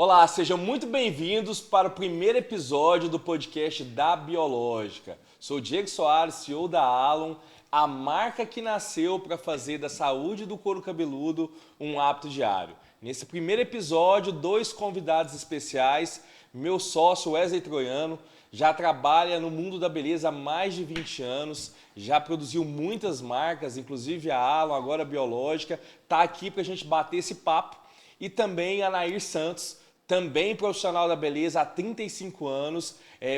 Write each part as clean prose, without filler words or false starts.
Olá, sejam muito bem-vindos para o primeiro episódio do podcast da Biológica. Sou Diego Soares, CEO da Alon, a marca que nasceu para fazer da saúde do couro cabeludo um hábito diário. Nesse primeiro episódio, 2 convidados especiais, meu sócio Wesley Troiano, já trabalha no mundo da beleza há mais de 20 anos, já produziu muitas marcas, inclusive a Alon, agora a Biológica, está aqui para a gente bater esse papo. E também a Nair Santos, também profissional da beleza há 35 anos,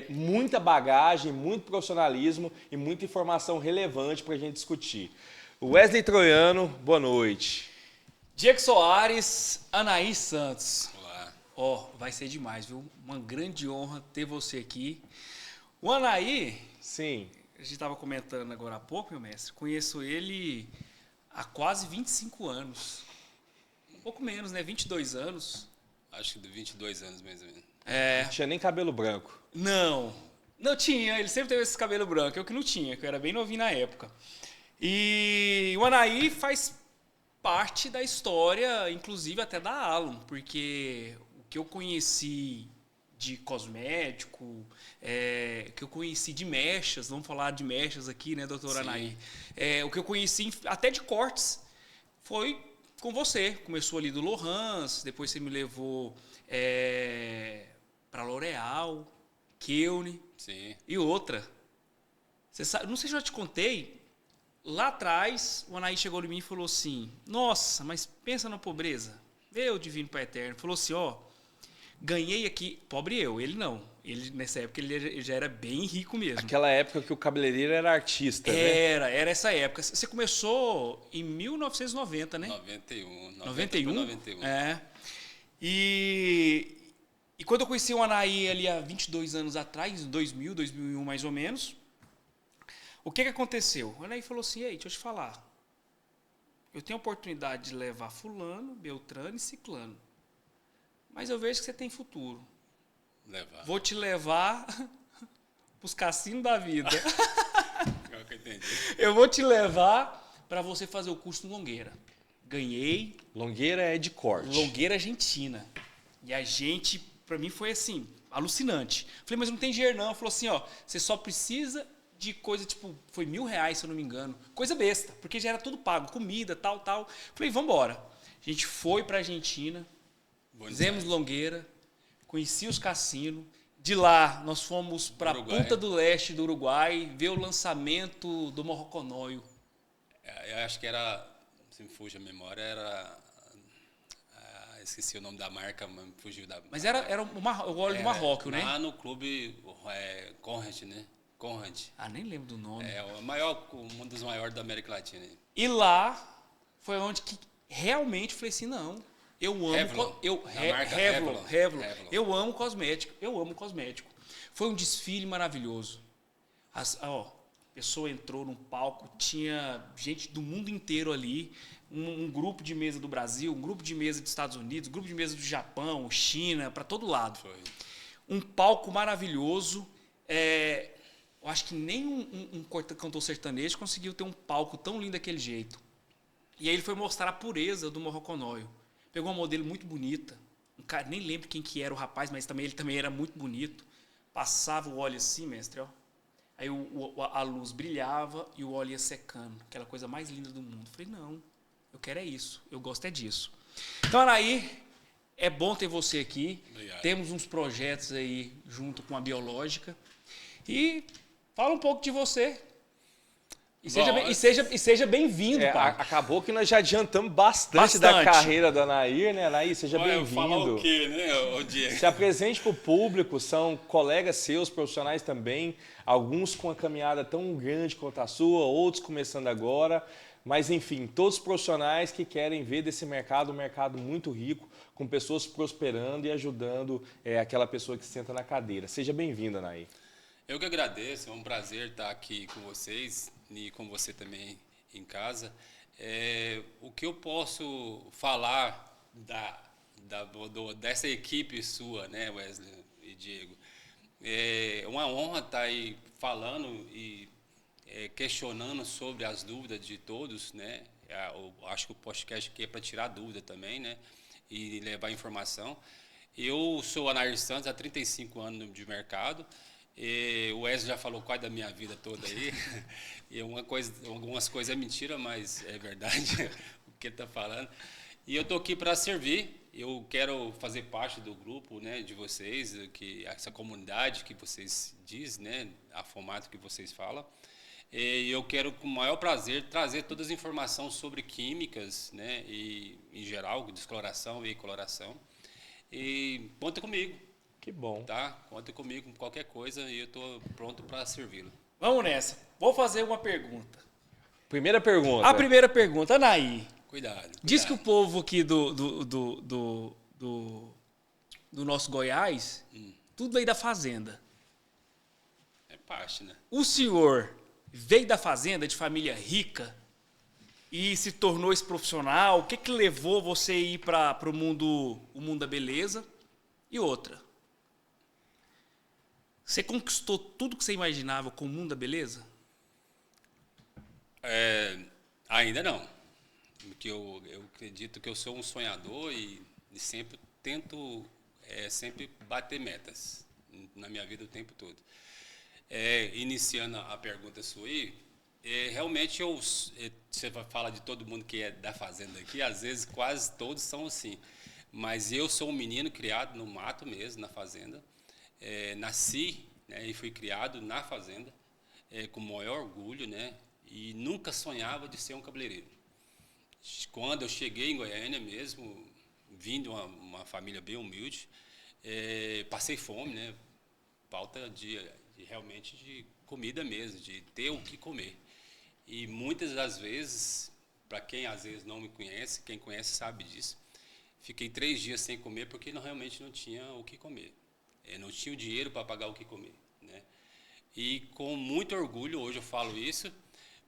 muita bagagem, muito profissionalismo e muita informação relevante para a gente discutir. Wesley Troiano, boa noite. Diego Soares, Anaí Santos. Olá. Vai ser demais, viu? Uma grande honra ter você aqui. O Anaí, Sim. a gente estava comentando agora há pouco, meu mestre, conheço ele há quase 25 anos. Um pouco menos, né? 22 anos. Acho que de 22 anos mais ou menos. Não tinha nem cabelo branco. Não tinha. Ele sempre teve esse cabelo branco. Eu que não tinha, que eu era bem novinho na época. E o Anaí faz parte da história, inclusive até da Alon, porque o que eu conheci de cosmético, o que eu conheci de mechas, vamos falar de mechas aqui, né, doutora Anaí? O que eu conheci até de cortes foi com você. Começou ali do Lohans, depois você me levou para L'Oréal, Keune e outra. Você sabe, não sei se eu já te contei. Lá atrás, o Anaí chegou em mim e falou assim: nossa, mas pensa na pobreza. Meu divino Pai Eterno. Falou assim: ganhei aqui. Pobre eu, ele não. Ele, nessa época ele já era bem rico mesmo. Aquela época que o cabeleireiro era artista, né? Era essa época. Você começou em 1990, né? 91. 91? 91. E quando eu conheci o Anaí ali há 22 anos atrás, 2000, 2001 mais ou menos, o que aconteceu? O Anaí falou assim: ei, deixa eu te falar. Eu tenho a oportunidade de levar fulano, beltrano e ciclano. Mas eu vejo que você tem futuro. Vou te levar pros cassinos da vida. Eu entendi. Eu vou te levar para você fazer o curso no Longueira. Ganhei. Longueira é de corte. Longueira Argentina. E a gente, para mim foi assim, alucinante. Falei, mas não tem dinheiro não. Falou assim, você só precisa de coisa, tipo, foi R$1.000, se eu não me engano. Coisa besta, porque já era tudo pago, comida, tal. Falei, vambora. A gente foi pra Argentina, fizemos Longueira, conheci os cassinos. De lá, nós fomos pra Punta do Leste do Uruguai, ver o lançamento do Morroconóio. Eu acho que era, se me fuge a memória, era... esqueci o nome da marca, mas me fugiu da... Mas era o óleo do Marrocos, né? Lá no clube Conrad, né? Conrad. Nem lembro do nome. Um dos maiores da América Latina. E lá foi onde que realmente falei assim, não, eu amo... Revlon. Eu amo cosmético. Foi um desfile maravilhoso. A pessoa entrou num palco, tinha gente do mundo inteiro ali, um grupo de mesa do Brasil, um grupo de mesa dos Estados Unidos, um grupo de mesa do Japão, China, para todo lado. Foi. Um palco maravilhoso. Eu acho que nem um cantor sertanejo conseguiu ter um palco tão lindo daquele jeito. E aí ele foi mostrar a pureza do Morroconóio. Pegou uma modelo muito bonita. Um cara, nem lembro quem que era o rapaz, mas ele também era muito bonito. Passava o óleo assim, mestre, Aí a luz brilhava e o óleo ia secando. Aquela coisa mais linda do mundo. Falei, não, eu quero isso. Eu gosto disso. Então, Anaí, é bom ter você aqui. Obrigado. Temos uns projetos aí junto com a Biológica. E fala um pouco de você. E seja bem-vindo, pai. Acabou que nós já adiantamos bastante da carreira da Nair, né? Nair, seja bem-vindo. Falar o quê, né, Diego? Se apresente para o público, são colegas seus, profissionais também, alguns com uma caminhada tão grande quanto a sua, outros começando agora, mas enfim, todos profissionais que querem ver desse mercado um mercado muito rico, com pessoas prosperando e ajudando aquela pessoa que senta na cadeira. Seja bem-vinda, Nair. Eu que agradeço, é um prazer estar aqui com vocês e com você também em casa. O que eu posso falar dessa equipe sua, né, Wesley e Diego? É uma honra estar aí falando e questionando sobre as dúvidas de todos, né? Eu acho que o podcast aqui é para tirar dúvida também, né? E levar informação. Eu sou Anair Santos, há 35 anos de mercado. O Wesley já falou quase da minha vida toda aí. E algumas coisas é mentira, mas é verdade o que ele está falando. E eu estou aqui para servir. Eu quero fazer parte do grupo, né, de vocês, essa comunidade que vocês dizem, né, a formato que vocês falam. E eu quero, com o maior prazer, trazer todas as informações sobre químicas, né, e, em geral, descoloração e coloração. E conta comigo. Que bom. Tá? Conta comigo com qualquer coisa e eu estou pronto para servi-lo. Vamos nessa. Vou fazer uma pergunta. Primeira pergunta. A primeira pergunta, Anaí. Cuidado. Diz que o povo aqui do nosso Goiás, tudo veio da fazenda. É parte, né? O senhor veio da fazenda, de família rica, e se tornou esse profissional? O que levou você a ir para o mundo da beleza? E outra, você conquistou tudo que você imaginava com o mundo da beleza? Ainda não. Porque eu acredito que eu sou um sonhador e sempre tento sempre bater metas na minha vida o tempo todo. Iniciando a pergunta sua aí, realmente você fala de todo mundo que é da fazenda aqui, às vezes quase todos são assim. Mas eu sou um menino criado no mato mesmo, na fazenda. Nasci, né, e fui criado na fazenda, com o maior orgulho, né, e nunca sonhava de ser um cabeleireiro. Quando eu cheguei em Goiânia mesmo, vim de uma família bem humilde, passei fome, né, falta realmente de comida mesmo, de ter o que comer. E muitas das vezes, para quem às vezes não me conhece, quem conhece sabe disso, fiquei 3 dias sem comer porque realmente não tinha o que comer. Não tinha o dinheiro para pagar o que comer, né? E com muito orgulho hoje eu falo isso,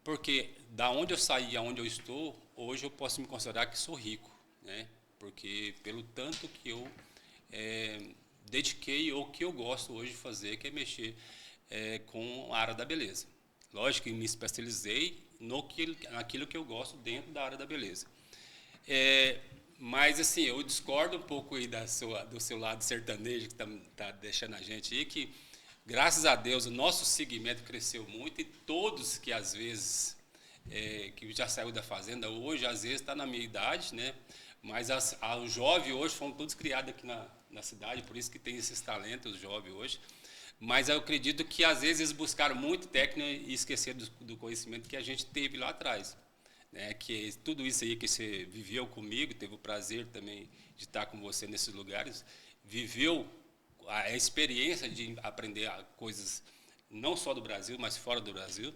porque da onde eu saí, aonde eu estou, hoje eu posso me considerar que sou rico, né? Porque pelo tanto que eu dediquei ou que eu gosto hoje de fazer, que é mexer com a área da beleza. Lógico que me especializei naquilo que eu gosto dentro da área da beleza. Mas, assim, eu discordo um pouco aí do seu lado sertanejo, que tá deixando a gente aí, que, graças a Deus, o nosso segmento cresceu muito e todos que, às vezes, que já saiu da fazenda hoje, às vezes, está na minha idade, né? Mas os jovens hoje foram todos criados aqui na cidade, por isso que tem esses talentos, os jovens hoje. Mas eu acredito que, às vezes, eles buscaram muito técnica e esqueceram do conhecimento que a gente teve lá atrás. Né, que tudo isso aí que você viveu comigo, teve o prazer também de estar com você nesses lugares, viveu a experiência de aprender coisas não só do Brasil, mas fora do Brasil.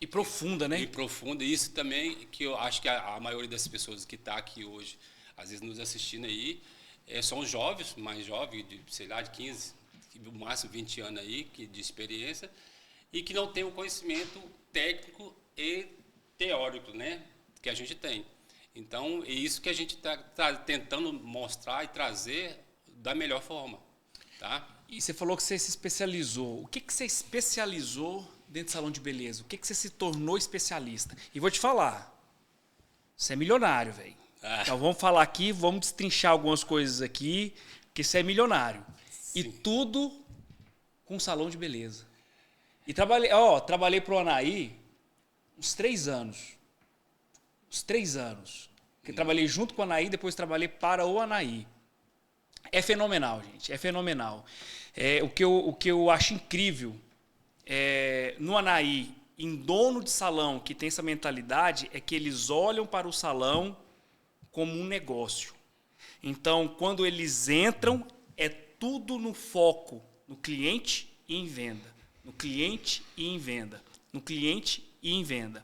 E profunda, né? E profunda. E isso também que eu acho que a maioria das pessoas que está aqui hoje, às vezes nos assistindo aí, são jovens, mais jovens, de, sei lá, de 15, no máximo 20 anos aí, de experiência, e que não tem o conhecimento técnico e teórico, né, que a gente tem. Então, é isso que a gente tá tentando mostrar e trazer da melhor forma, tá? E você falou que você se especializou. O que você especializou dentro do salão de beleza? O que você se tornou especialista? E vou te falar, você é milionário, velho. Então, vamos falar aqui, vamos destrinchar algumas coisas aqui, porque você é milionário. Sim. E tudo com salão de beleza. E trabalhei para o Anaí uns 3 anos. Uns 3 anos. Que trabalhei junto com o Anaí, depois trabalhei para o Anaí. É fenomenal, gente. É fenomenal. O que eu acho incrível no Anaí, em dono de salão que tem essa mentalidade, é que eles olham para o salão como um negócio. Então, quando eles entram, é tudo no foco, no cliente e em venda. No cliente e em venda. No cliente e em venda.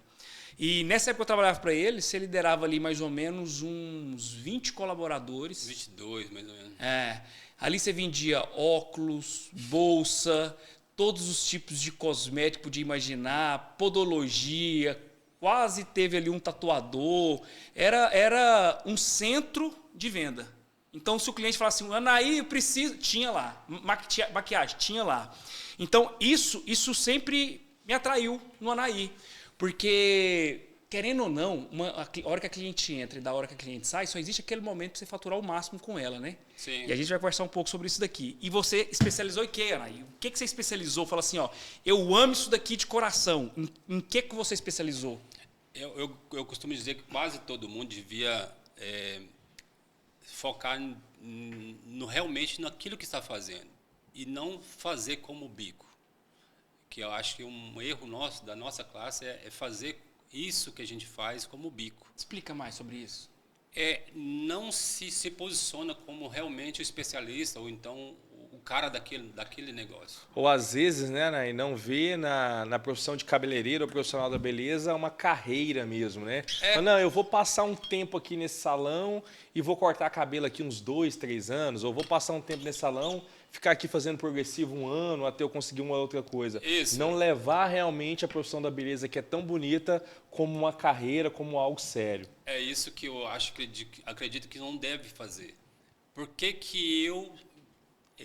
E nessa época eu trabalhava para ele, você liderava ali mais ou menos uns 20 colaboradores. 22, mais ou menos. Ali você vendia óculos, bolsa, todos os tipos de cosmético, podia imaginar, podologia, quase teve ali um tatuador. Era um centro de venda. Então, se o cliente falasse assim, Anaí, eu preciso... Tinha lá. Maquiagem, tinha lá. Então, isso sempre me atraiu no Anaí. Porque querendo ou não, a hora que a cliente entra e da hora que a cliente sai, só existe aquele momento para você faturar o máximo com ela, né? Sim. E a gente vai conversar um pouco sobre isso daqui. E você especializou em quê, Anaí? O que você especializou? Fala assim, ó, eu amo isso daqui de coração. Em que você especializou? Eu costumo dizer que quase todo mundo devia focar realmente naquilo que está fazendo e não fazer como bico. Que eu acho que um erro nosso, da nossa classe, é fazer isso que a gente faz como bico. Explica mais sobre isso. Não se posiciona como realmente o especialista ou então o cara daquele negócio. Ou às vezes, né, Nay, não vê na profissão de cabeleireiro ou profissional da beleza uma carreira mesmo, né? Não, eu vou passar um tempo aqui nesse salão e vou cortar cabelo aqui uns 2, 3 anos, ou vou passar um tempo nesse salão, ficar aqui fazendo progressivo 1 ano até eu conseguir uma outra coisa. Isso. Não levar realmente a profissão da beleza, que é tão bonita, como uma carreira, como algo sério. É isso que eu acredito que não deve fazer. Por que eu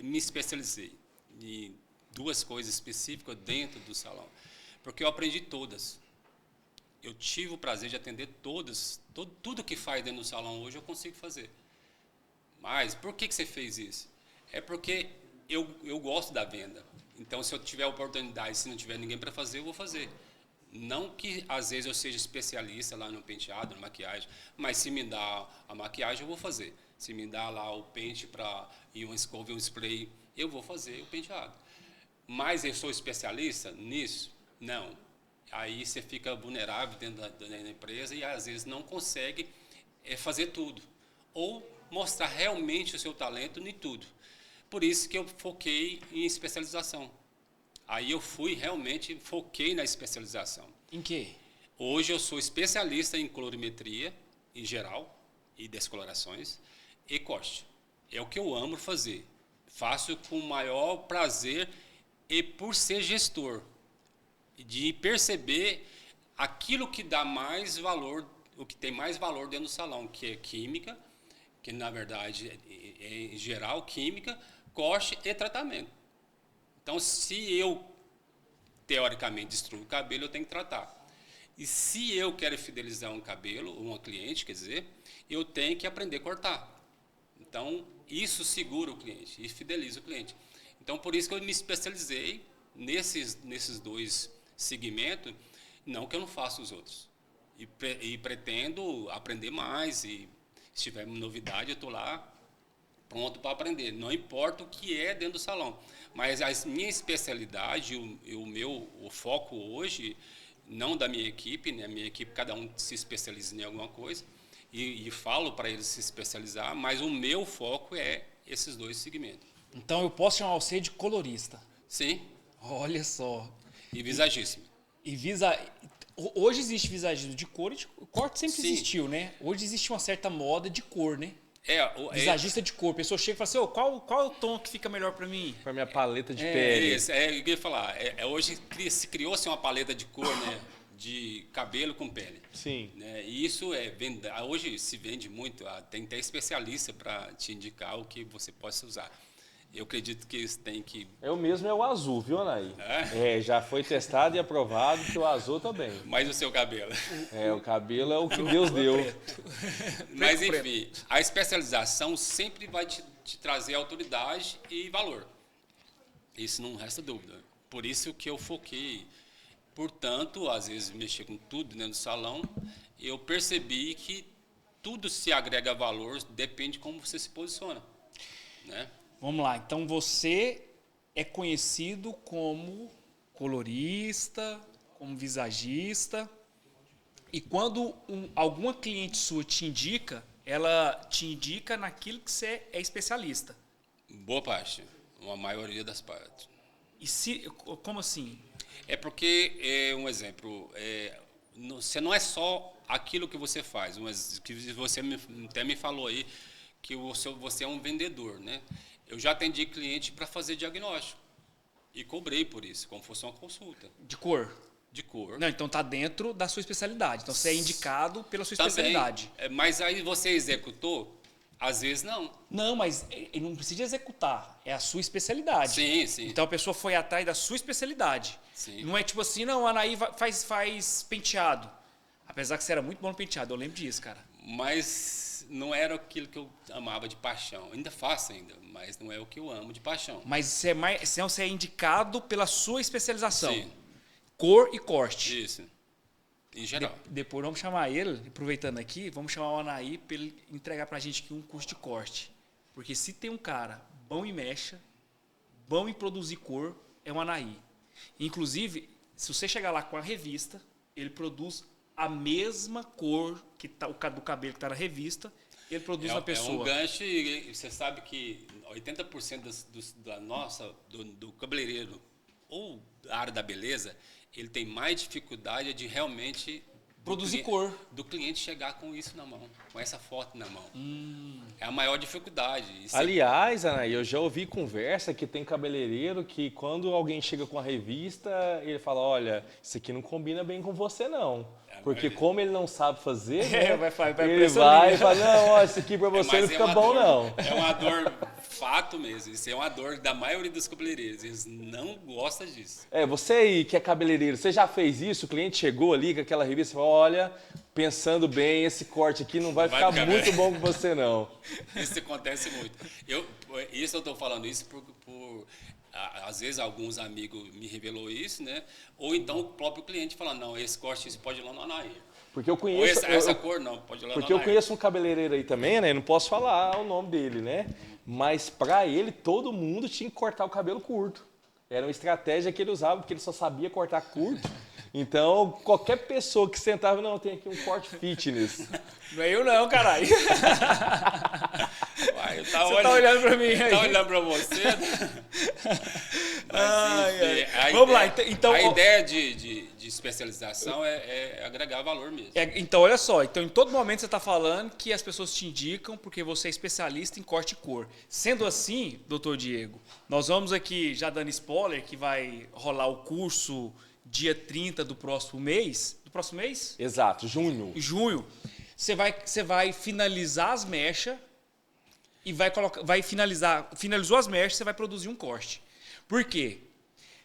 me especializei em 2 coisas específicas dentro do salão? Porque eu aprendi todas. Eu tive o prazer de atender todas, tudo que faz dentro do salão hoje eu consigo fazer. Mas por que você fez isso? É porque eu gosto da venda. Então, se eu tiver oportunidade, se não tiver ninguém para fazer, eu vou fazer. Não que, às vezes, eu seja especialista lá no penteado, na maquiagem, mas se me dá a maquiagem, eu vou fazer. Se me dá lá o pente e uma escova e um spray, eu vou fazer o penteado. Mas eu sou especialista nisso? Não. Aí você fica vulnerável dentro da empresa e, às vezes, não consegue fazer tudo. Ou mostrar realmente o seu talento em tudo. Por isso que eu foquei em especialização. Aí eu foquei na especialização. Em quê? Hoje eu sou especialista em colorimetria, em geral, e descolorações, e corte. É o que eu amo fazer. Faço com o maior prazer e por ser gestor. De perceber aquilo que dá mais valor, o que tem mais valor dentro do salão, que é química, que na verdade é em geral química, corte e tratamento. Então, se eu teoricamente destruo o cabelo, eu tenho que tratar. E se eu quero fidelizar um cabelo, uma cliente, quer dizer, eu tenho que aprender a cortar. Então, isso segura o cliente e fideliza o cliente. Então, por isso que eu me especializei nesses 2 segmentos, não que eu não faça os outros. E pretendo aprender mais e se tiver novidade, eu estou lá pronto para aprender. Não importa o que é dentro do salão. Mas a minha especialidade, o foco hoje, não da minha equipe, né? A minha equipe, cada um se especializa em alguma coisa, e falo para eles se especializar, mas o meu foco é esses 2 segmentos. Então eu posso chamar você de colorista. Sim. Olha só. E visagista. Hoje existe visagismo de cor e de corte sempre Sim. existiu, né? Hoje existe uma certa moda de cor, né? Visagista de cor. A pessoa chega e fala assim, qual é o tom que fica melhor para mim? Para minha paleta de pele. Isso, eu ia falar. Hoje se criou-se uma paleta de cor, né? De cabelo com pele. Sim. Né? E isso hoje se vende muito. Tem até especialista para te indicar o que você possa usar. Eu acredito que eles têm que... Eu mesmo é o azul, viu, Anaí? Já foi testado e aprovado que o azul também. Mas o seu cabelo. O cabelo é o que Deus deu. Mas, enfim, a especialização sempre vai te trazer autoridade e valor. Isso não resta dúvida. Por isso que eu foquei. Portanto, às vezes, mexer com tudo dentro do salão, eu percebi que tudo se agrega valor, depende de como você se posiciona, né? Vamos lá, então você é conhecido como colorista, como visagista, e quando alguma cliente sua te indica, ela te indica naquilo que você é especialista. Boa parte, uma maioria das partes. Como assim? É porque, um exemplo, você não é só aquilo que você faz, que você até me falou aí, que você é um vendedor, né? Eu já atendi cliente para fazer diagnóstico e cobrei por isso, como fosse uma consulta. De cor? De cor. Não, então está dentro da sua especialidade. Então você é indicado pela sua Também, especialidade. Mas aí você executou? Às vezes não. Não, mas ele não precisa executar. É a sua especialidade. Sim, sim. Então a pessoa foi atrás da sua especialidade. Sim. Não é tipo assim, não, a Anaí faz penteado. Apesar que você era muito bom no penteado, eu lembro disso, cara. Mas não era aquilo que eu amava de paixão. Ainda faço ainda, mas não é o que eu amo de paixão. Mas você é indicado pela sua especialização. Sim. Cor e corte. Isso. Em geral. Depois vamos chamar ele, aproveitando aqui, vamos chamar o Anaí para ele entregar pra gente aqui um curso de corte. Porque se tem um cara bom em mecha, bom em produzir cor, é o Anaí. Inclusive, se você chegar lá com a revista, ele produz a mesma cor que tá, do cabelo que está na revista, ele produz na pessoa. É um gancho e você sabe que 80% do cabeleireiro ou da área da beleza, ele tem mais dificuldade de realmente Produzir cor. Do cliente chegar com isso na mão, com essa foto na mão. É a maior dificuldade. Aliás, Anaí, eu já ouvi conversa que tem cabeleireiro que quando alguém chega com a revista, ele fala, olha, isso aqui não combina bem com você não. Porque como ele não sabe fazer, né, ele vai e fala, não, ó, isso aqui pra você não fica bom não. É uma dor fato mesmo, isso é uma dor da maioria dos cabeleireiros, eles não gostam disso. Você aí que é cabeleireiro, você já fez isso? O cliente chegou ali com aquela revista e falou, olha, pensando bem, esse corte aqui não vai ficar muito bom com você não. Isso acontece muito. Eu estou falando isso por às vezes alguns amigos me revelou isso, né? Ou então o próprio cliente fala, não, esse corte isso pode ir lá no Anaí. Porque eu conheço... Ou essa cor não, pode ir lá no Anaí. Porque eu conheço um cabeleireiro aí também, né? Não posso falar o nome dele, né? Mas pra ele, todo mundo tinha que cortar o cabelo curto. Era uma estratégia que ele usava, porque ele só sabia cortar curto. Então, qualquer pessoa que sentava, não, tem aqui um corte fitness. Não é eu não, caralho. Você tá olhando pra mim aí. Tá olhando pra você? Mas, vamos lá, então... A ideia de especialização é agregar valor mesmo. Então, olha só. Então, em todo momento você está falando que as pessoas te indicam porque você é especialista em corte e cor. Sendo assim, doutor Diego, nós vamos aqui, já dando spoiler, que vai rolar o curso dia 30 do próximo mês. Do próximo mês? Exato, junho. Junho. Você vai finalizar as mechas e finalizou as mechas, você vai produzir um corte. Por quê?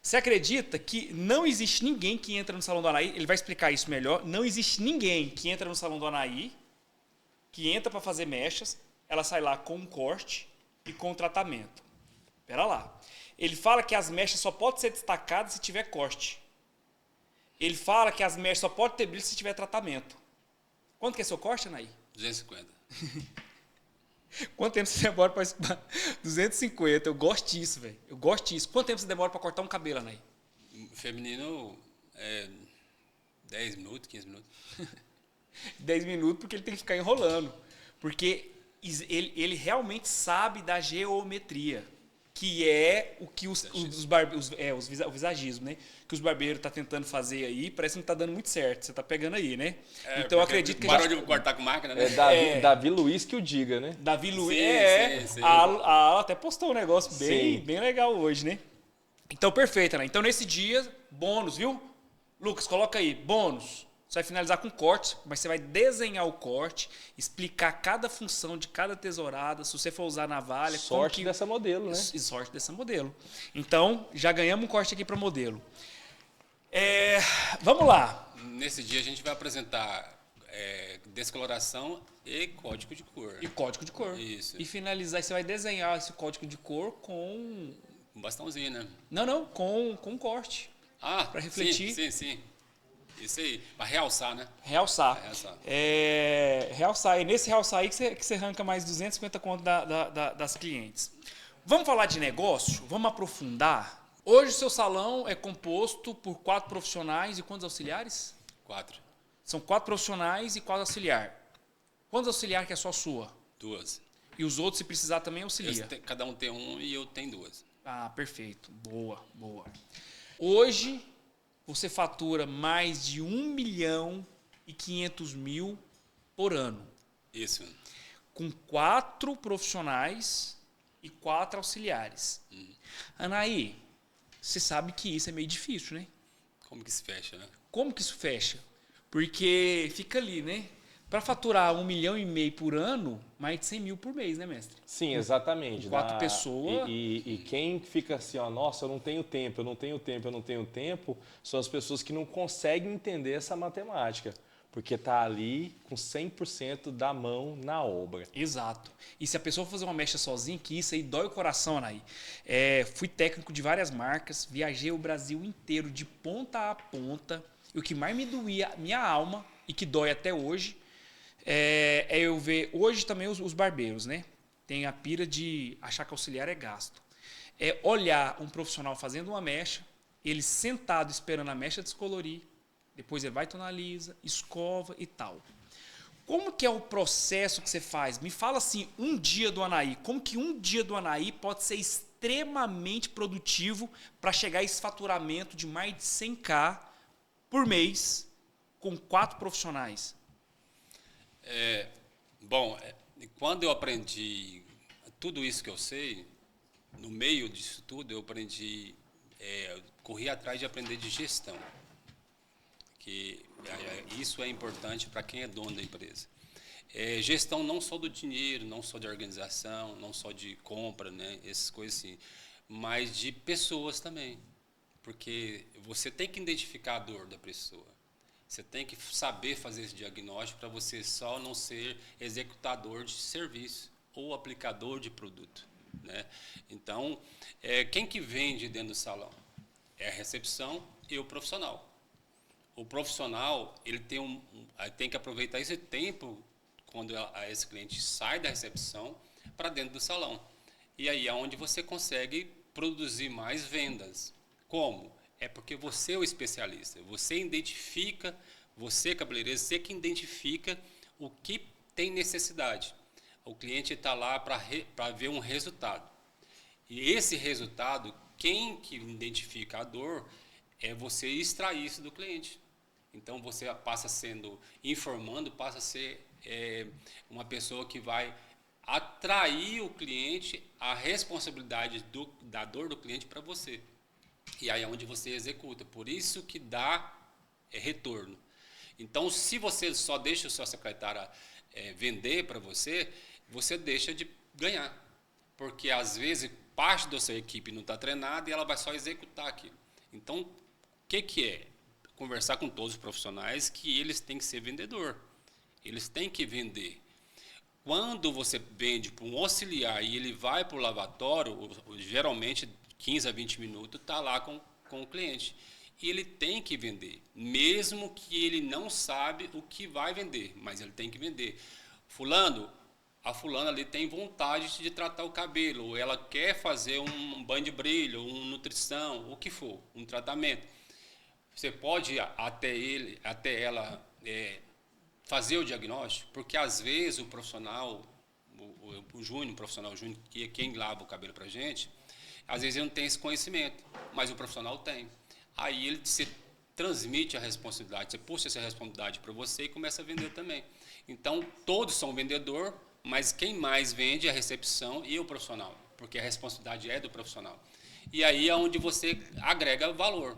Você acredita que não existe ninguém que entra no Salão do Anaí, ele vai explicar isso melhor, não existe ninguém que entra no Salão do Anaí, que entra para fazer mechas, ela sai lá com um corte e com um tratamento. Espera lá. Ele fala que as mechas só podem ser destacadas se tiver corte. Ele fala que as mechas só podem ter brilho se tiver tratamento. Quanto que é seu corte, Anaí? 250. Quanto tempo você demora para... 250, eu gosto disso, velho. Eu gosto disso. Quanto tempo você demora para cortar um cabelo, Anaí? Feminino, 10 minutos, 15 minutos. 10 minutos porque ele tem que ficar enrolando. Porque ele realmente sabe da geometria, que é o que o visagismo, né? Que os barbeiros estão tentando fazer aí, parece que não está dando muito certo. Você está pegando aí, né? Então eu acredito que... Parou de cortar com máquina, né? Davi Luiz que o diga, né? Davi Luiz, sim. A Ala até postou um negócio bem legal hoje, né? Então, perfeito, né? Então, nesse dia, bônus, viu? Lucas, coloca aí, bônus. Você vai finalizar com corte, mas você vai desenhar o corte, explicar cada função de cada tesourada, se você for usar navalha... Sorte dessa modelo, né? Sorte dessa modelo. Então, já ganhamos um corte aqui para modelo. Vamos lá. Nesse dia a gente vai apresentar descoloração e código de cor. E código de cor. Isso. E finalizar, você vai desenhar esse código de cor com... Um bastãozinho, né? Não, com um corte. Ah, para refletir. Sim. Isso aí, para realçar, né? Realçar. Realçar. E nesse realçar aí que você arranca mais 250 conto das clientes. Vamos falar de negócio? Vamos aprofundar? Hoje o seu salão é composto por 4 profissionais e quantos auxiliares? 4. São 4 profissionais e 4 auxiliares. Quantos auxiliares que é só sua? 2. E os outros, se precisar, também auxilia? Cada um tem um e eu tenho 2. Ah, perfeito. Boa. Hoje, você fatura mais de 1.500.000 por ano. Isso. Com 4 profissionais e 4 auxiliares. Anaí, você sabe que isso é meio difícil, né? Como que se fecha, né? Como que isso fecha? Porque fica ali, né? Para faturar 1,5 milhão por ano, mais de 100 mil por mês, né, mestre? Sim, exatamente. 4 pessoas. E quem fica assim, ó, nossa, eu não tenho tempo, são as pessoas que não conseguem entender essa matemática. porque está ali com 100% da mão na obra. Exato. E se a pessoa fazer uma mecha sozinha, que isso aí dói o coração, Anaí. Fui técnico de várias marcas, viajei o Brasil inteiro de ponta a ponta. E o que mais me doía, minha alma, e que dói até hoje, é eu ver hoje também os barbeiros, né? Tem a pira de achar que auxiliar é gasto. É olhar um profissional fazendo uma mecha, ele sentado esperando a mecha descolorir, depois ele vai, tonaliza, escova e tal. Como que é o processo que você faz? Me fala assim, um dia do Anaí. Como que um dia do Anaí pode ser extremamente produtivo para chegar a esse faturamento de mais de 100K por mês com 4 profissionais? Quando eu aprendi tudo isso que eu sei, no meio disso tudo eu aprendi, corri atrás de aprender de gestão. Que isso é importante para quem é dono da empresa. Gestão não só do dinheiro, não só de organização, não só de compra, né, essas coisas assim, mas de pessoas também. Porque você tem que identificar a dor da pessoa. Você tem que saber fazer esse diagnóstico para você só não ser executador de serviço ou aplicador de produto, né? Então, quem que vende dentro do salão? É a recepção e o profissional. O profissional, ele tem que aproveitar esse tempo quando esse cliente sai da recepção para dentro do salão. E aí é onde você consegue produzir mais vendas. Como? É porque você é o especialista. Você identifica, você cabeleireiro, você que identifica o que tem necessidade. O cliente está lá para ver um resultado. E esse resultado, quem que identifica a dor, é você extrair isso do cliente. Então, você passa passa a ser uma pessoa que vai atrair o cliente, a responsabilidade da dor do cliente para você. E aí é onde você executa. Por isso que dá retorno. Então, se você só deixa o seu secretário vender para você, você deixa de ganhar. Porque, às vezes, parte da sua equipe não está treinada e ela vai só executar aquilo. Então, o que é? Conversar com todos os profissionais que eles têm que ser vendedor. Eles têm que vender. Quando você vende para um auxiliar e ele vai para o lavatório, geralmente 15 a 20 minutos está lá com o cliente. E ele tem que vender, mesmo que ele não sabe o que vai vender, mas ele tem que vender. A fulana ali tem vontade de tratar o cabelo, ou ela quer fazer um banho de brilho, uma nutrição, o que for, um tratamento. Você pode ir até ela fazer o diagnóstico, porque às vezes o profissional, o profissional júnior, que é quem lava o cabelo para a gente, às vezes ele não tem esse conhecimento, mas o profissional tem. Aí ele se transmite a responsabilidade, você puxa essa responsabilidade para você e começa a vender também. Então, todos são vendedor, mas quem mais vende é a recepção e o profissional, porque a responsabilidade é do profissional. E aí é onde você agrega valor.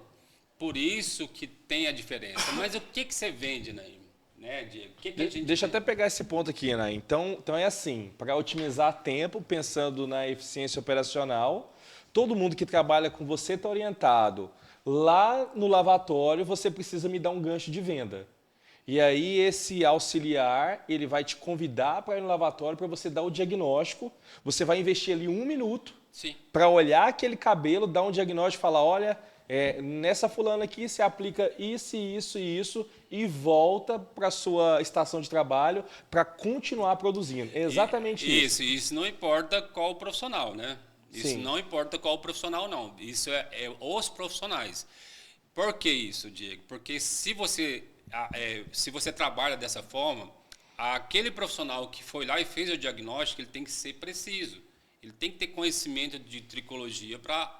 Por isso que tem a diferença. Mas o que você vende, né, Diego? Deixa eu até pegar esse ponto aqui, né? Então é assim, para otimizar tempo, pensando na eficiência operacional, todo mundo que trabalha com você está orientado. Lá no lavatório, você precisa me dar um gancho de venda. E aí esse auxiliar, ele vai te convidar para ir no lavatório para você dar o diagnóstico. Você vai investir ali 1 minuto para olhar aquele cabelo, dar um diagnóstico e falar, olha, nessa fulana aqui você aplica isso, isso e isso e volta para a sua estação de trabalho para continuar produzindo. É exatamente isso. Isso não importa qual o profissional, né? Isso Sim. não importa qual o profissional, não. Isso é os profissionais. Por que isso, Diego? Porque se você trabalha dessa forma, aquele profissional que foi lá e fez o diagnóstico, ele tem que ser preciso. Ele tem que ter conhecimento de tricologia para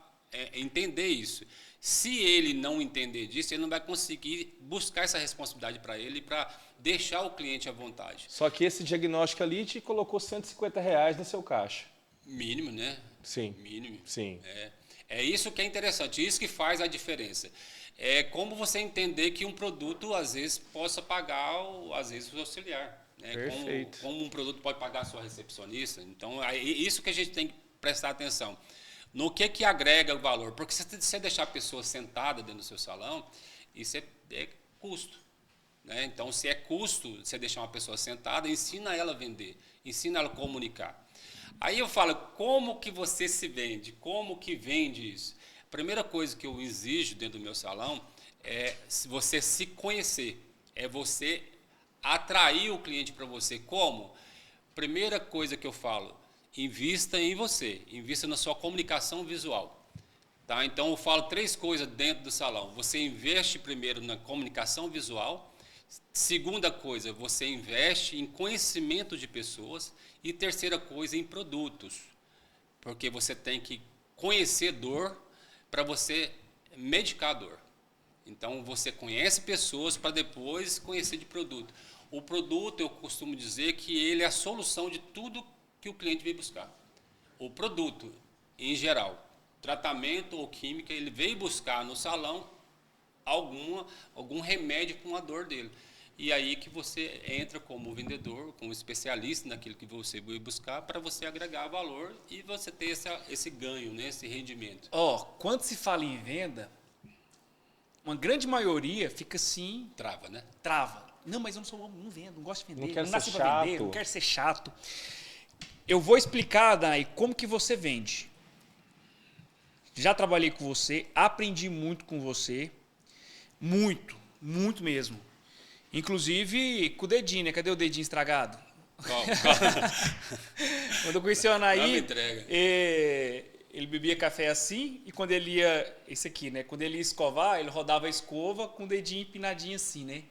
entender isso. Se ele não entender disso, ele não vai conseguir buscar essa responsabilidade para ele, para deixar o cliente à vontade. Só que esse diagnóstico ali te colocou R$150 no seu caixa. Mínimo, né? Sim. Mínimo. Sim. É isso que é interessante, isso que faz a diferença. É como você entender que um produto, às vezes, possa pagar, às vezes, o auxiliar. Né? Perfeito. Como um produto pode pagar a sua recepcionista. Então, é isso que a gente tem que prestar atenção. No que agrega o valor? Porque se você deixar a pessoa sentada dentro do seu salão, isso é custo. né? Então, se é custo você deixar uma pessoa sentada, ensina ela a vender, ensina ela a comunicar. Aí eu falo, como que você se vende? Como que vende isso? A primeira coisa que eu exijo dentro do meu salão é você se conhecer, é você atrair o cliente para você. Como? Primeira coisa que eu falo, invista em você, invista na sua comunicação visual. Tá? Então, eu falo 3 coisas dentro do salão. Você investe primeiro na comunicação visual. Segunda coisa, você investe em conhecimento de pessoas. E terceira coisa, em produtos. Porque você tem que conhecer dor para você medicar a dor. Então, você conhece pessoas para depois conhecer de produto. O produto, eu costumo dizer que ele é a solução de tudo que o cliente veio buscar. O produto, em geral, tratamento ou química, ele veio buscar no salão algum remédio para uma dor dele. E aí que você entra como vendedor, como especialista naquilo que você veio buscar, para você agregar valor e você ter esse ganho, né, esse rendimento. Quando se fala em venda, uma grande maioria fica assim... Trava, né? Trava. Não, mas eu não vendo, não gosto de vender, Não quero nasci ser para vender, chato. não quero ser chato. Eu vou explicar, Dai, como que você vende. Já trabalhei com você, aprendi muito com você. Muito, muito mesmo. Inclusive com o dedinho, né? Cadê o dedinho estragado? Quando eu conheci o Anaí, ele bebia café assim, e quando ele ia, esse aqui, né? Quando ele ia escovar, ele rodava a escova com o dedinho empinadinho assim, né?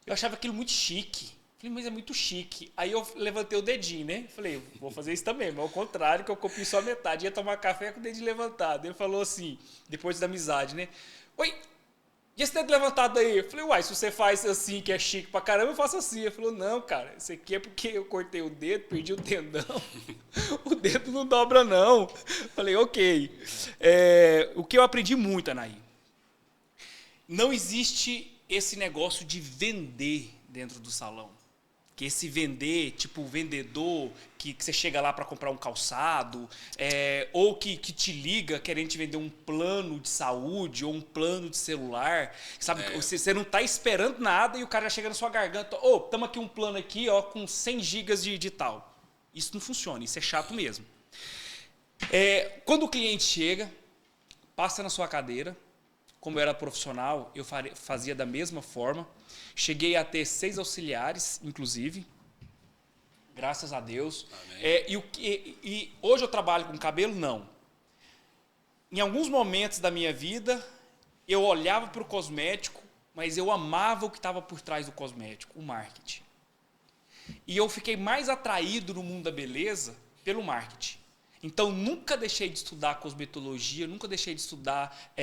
Eu achava aquilo muito chique. Falei, mas é muito chique. Aí eu levantei o dedinho, né? Falei, vou fazer isso também, mas ao contrário, que eu copio só a metade. Ia tomar café com o dedinho levantado. Ele falou assim, depois da amizade, né? Oi, e esse dedo levantado aí? Eu falei, uai, se você faz assim, que é chique pra caramba, eu faço assim. Ele falou, não, cara, isso aqui é porque eu cortei o dedo, perdi o tendão. O dedo não dobra, não. Falei, ok. O que eu aprendi muito, Anaí, não existe esse negócio de vender dentro do salão. Que esse vender, tipo o vendedor que você chega lá para comprar um calçado, ou que te liga querendo te vender um plano de saúde ou um plano de celular, sabe? Você não está esperando nada e o cara já chega na sua garganta, estamos aqui um plano aqui, com 100 gigas de tal. Isso não funciona, isso é chato mesmo. Quando o cliente chega, passa na sua cadeira, como eu era profissional, eu fazia da mesma forma. Cheguei a ter 6 auxiliares, inclusive. Graças a Deus. E hoje eu trabalho com cabelo? Não. Em alguns momentos da minha vida, eu olhava para o cosmético, mas eu amava o que estava por trás do cosmético, o marketing. E eu fiquei mais atraído no mundo da beleza pelo marketing. Então, nunca deixei de estudar cosmetologia, nunca deixei de estudar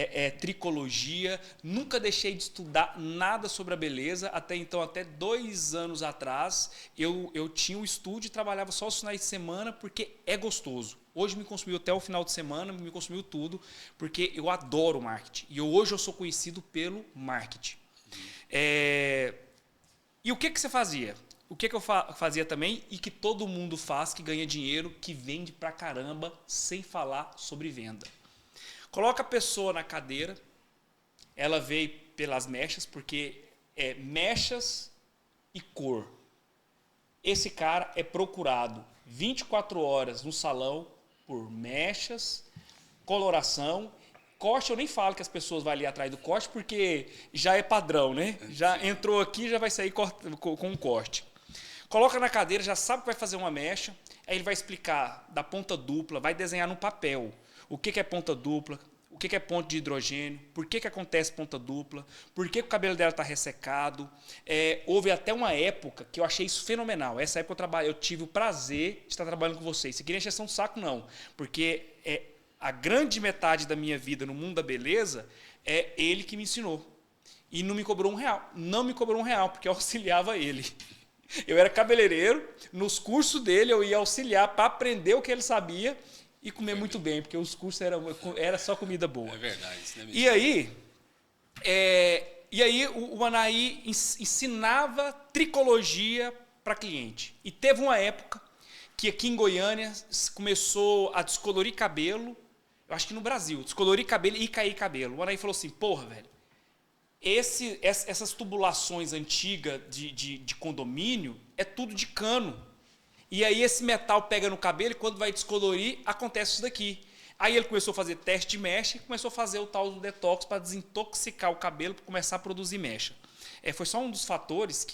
tricologia, nunca deixei de estudar nada sobre a beleza. Até então, até 2 anos atrás, eu tinha um estúdio e trabalhava só os finais de semana porque é gostoso. Hoje me consumiu até o final de semana, me consumiu tudo, porque eu adoro marketing. E hoje eu sou conhecido pelo marketing. E o que você fazia? O que eu fazia também e que todo mundo faz, que ganha dinheiro, que vende pra caramba, sem falar sobre venda. Coloca a pessoa na cadeira, ela veio pelas mechas, porque é mechas e cor. Esse cara é procurado 24 horas no salão por mechas, coloração. Corte, eu nem falo que as pessoas vão ali atrás do corte, porque já é padrão, né? Já entrou aqui, já vai sair com um corte. Coloca na cadeira, já sabe que vai fazer uma mecha, aí ele vai explicar da ponta dupla, vai desenhar no papel o que é ponta dupla, o que é ponto de hidrogênio, por que acontece ponta dupla, por que o cabelo dela está ressecado. Houve até uma época que eu achei isso fenomenal. Essa época eu tive o prazer de estar trabalhando com vocês. Se queria encheção de saco, não, porque a grande metade da minha vida no mundo da beleza é ele que me ensinou. E não me cobrou R$1. Não me cobrou R$1, porque eu auxiliava ele. Eu era cabeleireiro, nos cursos dele eu ia auxiliar para aprender o que ele sabia e comer muito bem, porque os cursos era só comida boa. É verdade. Isso não é E aí o Anaí ensinava tricologia para cliente. E teve uma época que aqui em Goiânia começou a descolorir cabelo, eu acho que no Brasil, descolorir cabelo e cair cabelo. O Anaí falou assim, porra, velho, Essas tubulações antigas de condomínio é tudo de cano. E aí esse metal pega no cabelo e quando vai descolorir, acontece isso daqui. Aí ele começou a fazer teste de mecha e começou a fazer o tal do detox para desintoxicar o cabelo para começar a produzir mecha. Foi só um dos fatores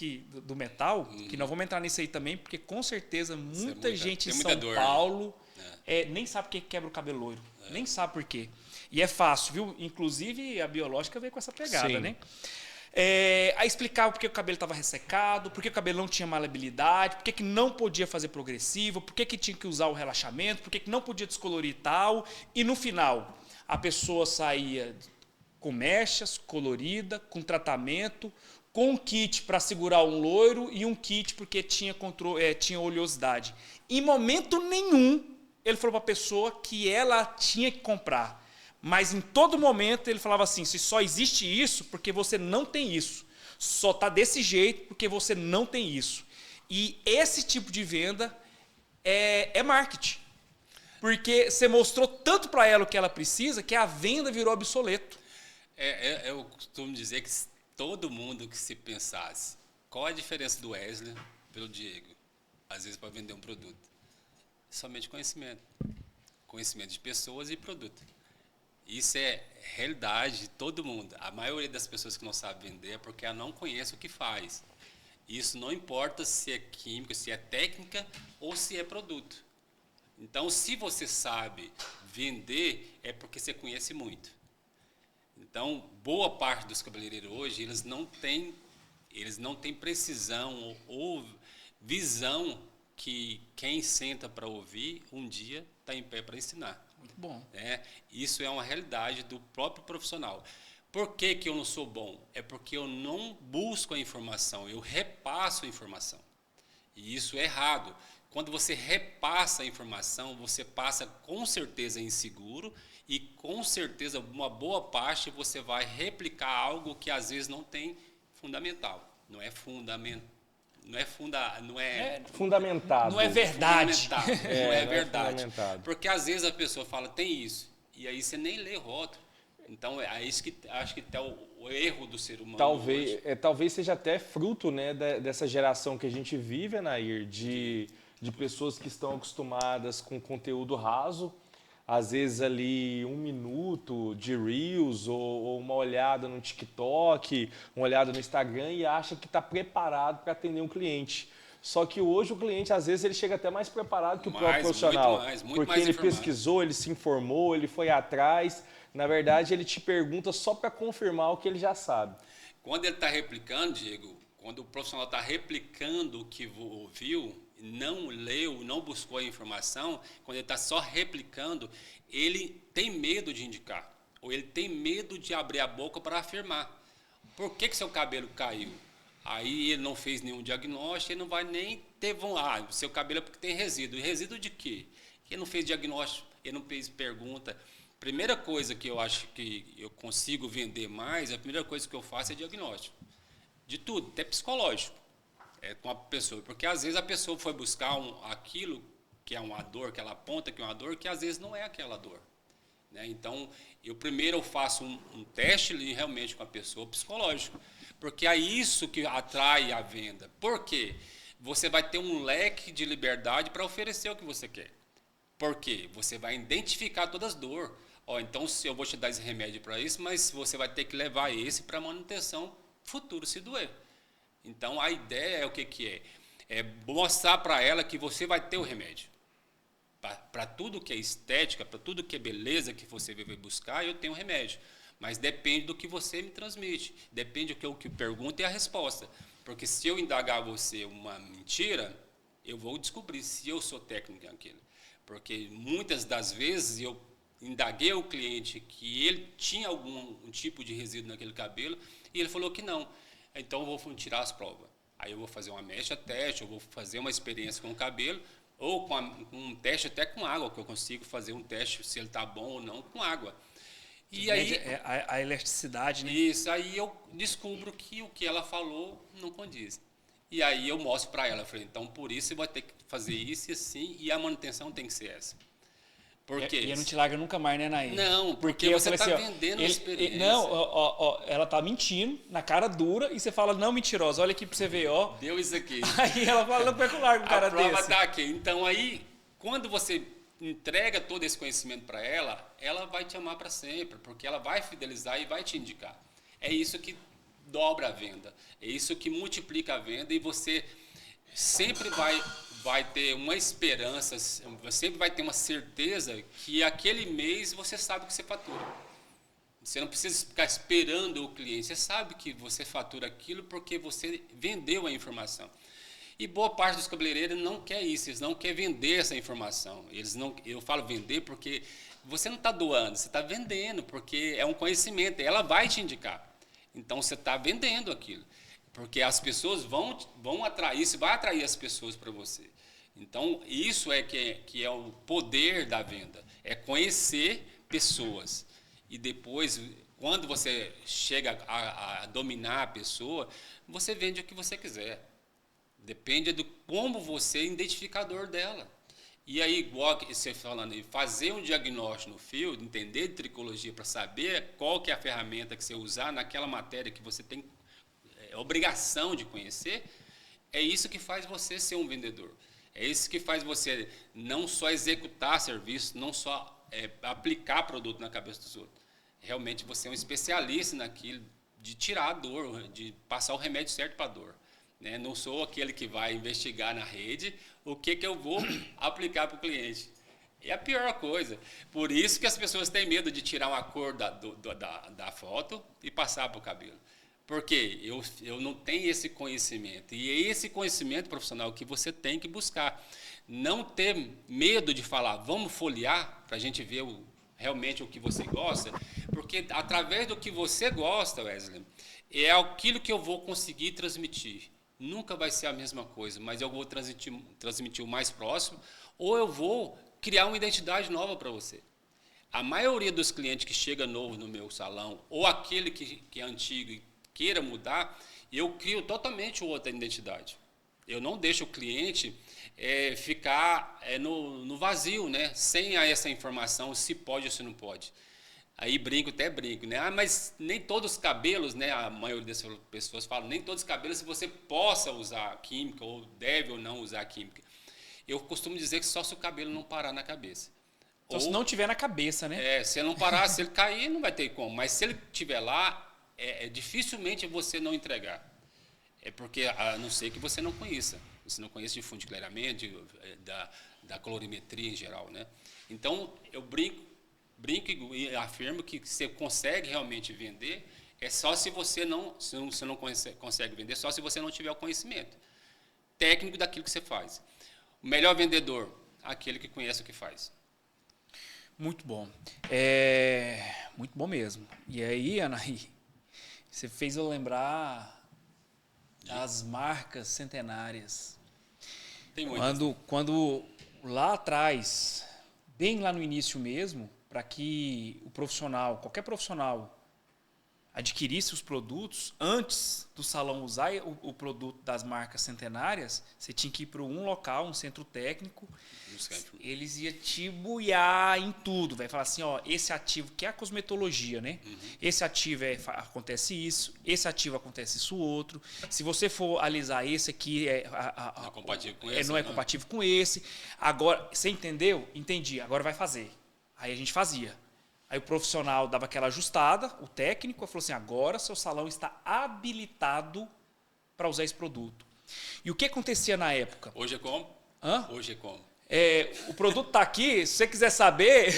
do metal, que nós vamos entrar nisso aí também, porque com certeza muita gente em São Paulo nem sabe por que quebra o cabelo loiro. Nem sabe por quê. E é fácil, viu? Inclusive a biológica veio com essa pegada, sim, né? Aí explicava por que o cabelo estava ressecado, por que o cabelo não tinha maleabilidade, por que não podia fazer progressivo, por que tinha que usar o relaxamento, por que não podia descolorir e tal. E no final, a pessoa saía com mechas, colorida, com tratamento, com um kit para segurar um loiro e um kit porque tinha oleosidade. Em momento nenhum, ele falou para a pessoa que ela tinha que comprar. Mas em todo momento ele falava assim, se só existe isso porque você não tem isso. Só está desse jeito porque você não tem isso. E esse tipo de venda é marketing. Porque você mostrou tanto para ela o que ela precisa que a venda virou obsoleto. Eu costumo dizer que todo mundo que se pensasse qual a diferença do Wesley pelo Diego, às vezes para vender um produto. Somente conhecimento. Conhecimento de pessoas e produto. Isso é realidade de todo mundo. A maioria das pessoas que não sabem vender é porque ela não conhece o que faz. Isso não importa se é química, se é técnica ou se é produto. Então, se você sabe vender, é porque você conhece muito. Então, boa parte dos cabeleireiros hoje, eles não têm precisão ou visão que quem senta para ouvir, um dia está em pé para ensinar. Muito bom. Isso é uma realidade do próprio profissional. Por que eu não sou bom? É porque eu não busco a informação, eu repasso a informação. E isso é errado. Quando você repassa a informação, você passa com certeza inseguro e com certeza uma boa parte você vai replicar algo que às vezes não tem fundamental. Não é fundamentado. Não é verdade. Não é verdade. Porque às vezes a pessoa fala, tem isso, e aí você nem lê o rótulo. Então, isso que acho que está o erro do ser humano. Talvez seja até fruto, né, dessa geração que a gente vive, Anair, de pessoas que estão acostumadas com conteúdo raso, às vezes ali 1 minuto de Reels ou uma olhada no TikTok, uma olhada no Instagram e acha que está preparado para atender um cliente. Só que hoje o cliente, às vezes, ele chega até mais preparado que o próprio profissional. Muito porque ele pesquisou, ele se informou, ele foi atrás. Na verdade, ele te pergunta só para confirmar o que ele já sabe. Quando ele está replicando, Diego, quando o profissional está replicando o que ouviu, não leu, não buscou a informação, quando ele está só replicando, ele tem medo de indicar, ou ele tem medo de abrir a boca para afirmar. Por que seu cabelo caiu? Aí ele não fez nenhum diagnóstico, ele não vai nem ter... seu cabelo é porque tem resíduo. E resíduo de quê? Ele não fez diagnóstico, ele não fez pergunta. Primeira coisa que eu acho que eu consigo vender mais, a primeira coisa que eu faço é diagnóstico. De tudo, até psicológico. Com a pessoa, porque às vezes a pessoa foi buscar aquilo que é uma dor, que ela aponta que é uma dor, que às vezes não é aquela dor. Né? Então, primeiro eu faço um teste realmente com a pessoa psicológico, porque é isso que atrai a venda. Por quê? Você vai ter um leque de liberdade para oferecer o que você quer. Por quê? Você vai identificar todas as dores. Então, se eu vou te dar esse remédio para isso, mas você vai ter que levar esse para manutenção futuro se doer. Então, a ideia é o que é? É mostrar para ela que você vai ter o remédio. Para tudo que é estética, para tudo que é beleza que você vai buscar, eu tenho o remédio. Mas depende do que você me transmite. Depende do que eu pergunto e a resposta. Porque se eu indagar você uma mentira, eu vou descobrir se eu sou técnico naquilo. Porque muitas das vezes eu indaguei o cliente que ele tinha algum tipo de resíduo naquele cabelo e ele falou que não. Então, eu vou tirar as provas. Aí eu vou fazer uma mecha teste, eu vou fazer uma experiência com o cabelo, ou com um teste até com água, que eu consigo fazer um teste se ele está bom ou não com água. E aí a elasticidade, né? Isso, aí eu descubro que o que ela falou não condiz. E aí eu mostro para ela, falei, então por isso você vai ter que fazer isso e assim, e a manutenção tem que ser essa. Por quê? E ela não te larga nunca mais, né, Nair? Não, porque eu você falei está assim, ó, vendendo uma experiência. Não, ela tá mentindo, na cara dura, e você fala, não, mentirosa, olha aqui pra você ver, ó. Deu isso aqui. Aí ela fala, não, como é que eu largo um cara A prova desse? está aqui. Então aí, quando você entrega todo esse conhecimento para ela, ela vai te amar para sempre, porque ela vai fidelizar e vai te indicar. É isso que dobra a venda, é isso que multiplica a venda e você sempre vai ter uma esperança, sempre vai ter uma certeza que aquele mês você sabe que você fatura. Você não precisa ficar esperando o cliente, você sabe que você fatura aquilo porque você vendeu a informação. E boa parte dos cabeleireiros não quer isso, eles não querem vender essa informação. Eu falo vender porque você não está doando, você está vendendo, porque é um conhecimento, ela vai te indicar. Então você está vendendo aquilo, porque as pessoas vão atrair, você vai atrair as pessoas para você. Então isso que é o poder da venda, é conhecer pessoas. E depois, quando você chega a dominar a pessoa, você vende o que você quiser. Depende de como você é identificador dela. E aí, igual que você falando, fazer um diagnóstico no fio, entender de tricologia para saber qual que é a ferramenta que você usar naquela matéria que você tem obrigação de conhecer, é isso que faz você ser um vendedor. É isso que faz você não só executar serviço, não só aplicar produto na cabeça dos outros. Realmente você é um especialista naquilo, de tirar a dor, de passar o remédio certo para a dor. Né? Não sou aquele que vai investigar na rede o que eu vou aplicar para o cliente. É a pior coisa. Por isso que as pessoas têm medo de tirar uma cor da foto e passar para o cabelo. Porque eu não tenho esse conhecimento. E é esse conhecimento profissional que você tem que buscar. Não ter medo de falar, vamos folhear para a gente ver realmente o que você gosta. Porque através do que você gosta, Wesley, é aquilo que eu vou conseguir transmitir. Nunca vai ser a mesma coisa, mas eu vou transmitir o mais próximo, ou eu vou criar uma identidade nova para você. A maioria dos clientes que chega novo no meu salão, ou aquele que é antigo e queira mudar, eu crio totalmente outra identidade. Eu não deixo o cliente ficar no vazio, né? Sem essa informação, se pode ou se não pode. Aí brinco, né? Mas nem todos os cabelos, né? A maioria das pessoas falam, nem todos os cabelos você possa usar química, ou deve ou não usar química. Eu costumo dizer que só se o cabelo não parar na cabeça. Então, se não tiver na cabeça, né? Se ele não parar, se ele cair, não vai ter como. Mas se ele estiver lá, dificilmente você não entregar. É porque, a não ser que você não conheça. Você não conhece de fundo de clareamento, da colorimetria em geral, né? Então, eu brinco e afirmo que você consegue realmente vender, só se você não consegue vender, só se você não tiver o conhecimento técnico daquilo que você faz. O melhor vendedor, aquele que conhece o que faz. Muito bom. Muito bom mesmo. E aí, Anaí, você fez eu lembrar das marcas centenárias. Tem muitas. Quando lá atrás, bem lá no início mesmo, para que o profissional, qualquer profissional, adquirisse os produtos, antes do salão usar o produto das marcas centenárias, você tinha que ir para um local, um centro técnico, eles iam te buiar em tudo, vai falar assim, ó, esse ativo, que é a cosmetologia, né? Uhum. Esse ativo acontece isso, esse ativo acontece isso outro, se você for alisar esse aqui, não é compatível com esse. Não é compatível com esse. Agora, você entendeu? Entendi, agora vai fazer. Aí a gente fazia. Aí o profissional dava aquela ajustada, o técnico falou assim, agora seu salão está habilitado para usar esse produto. E o que acontecia na época? Hoje é como? Hã? Hoje é como? O produto está aqui, se você quiser saber...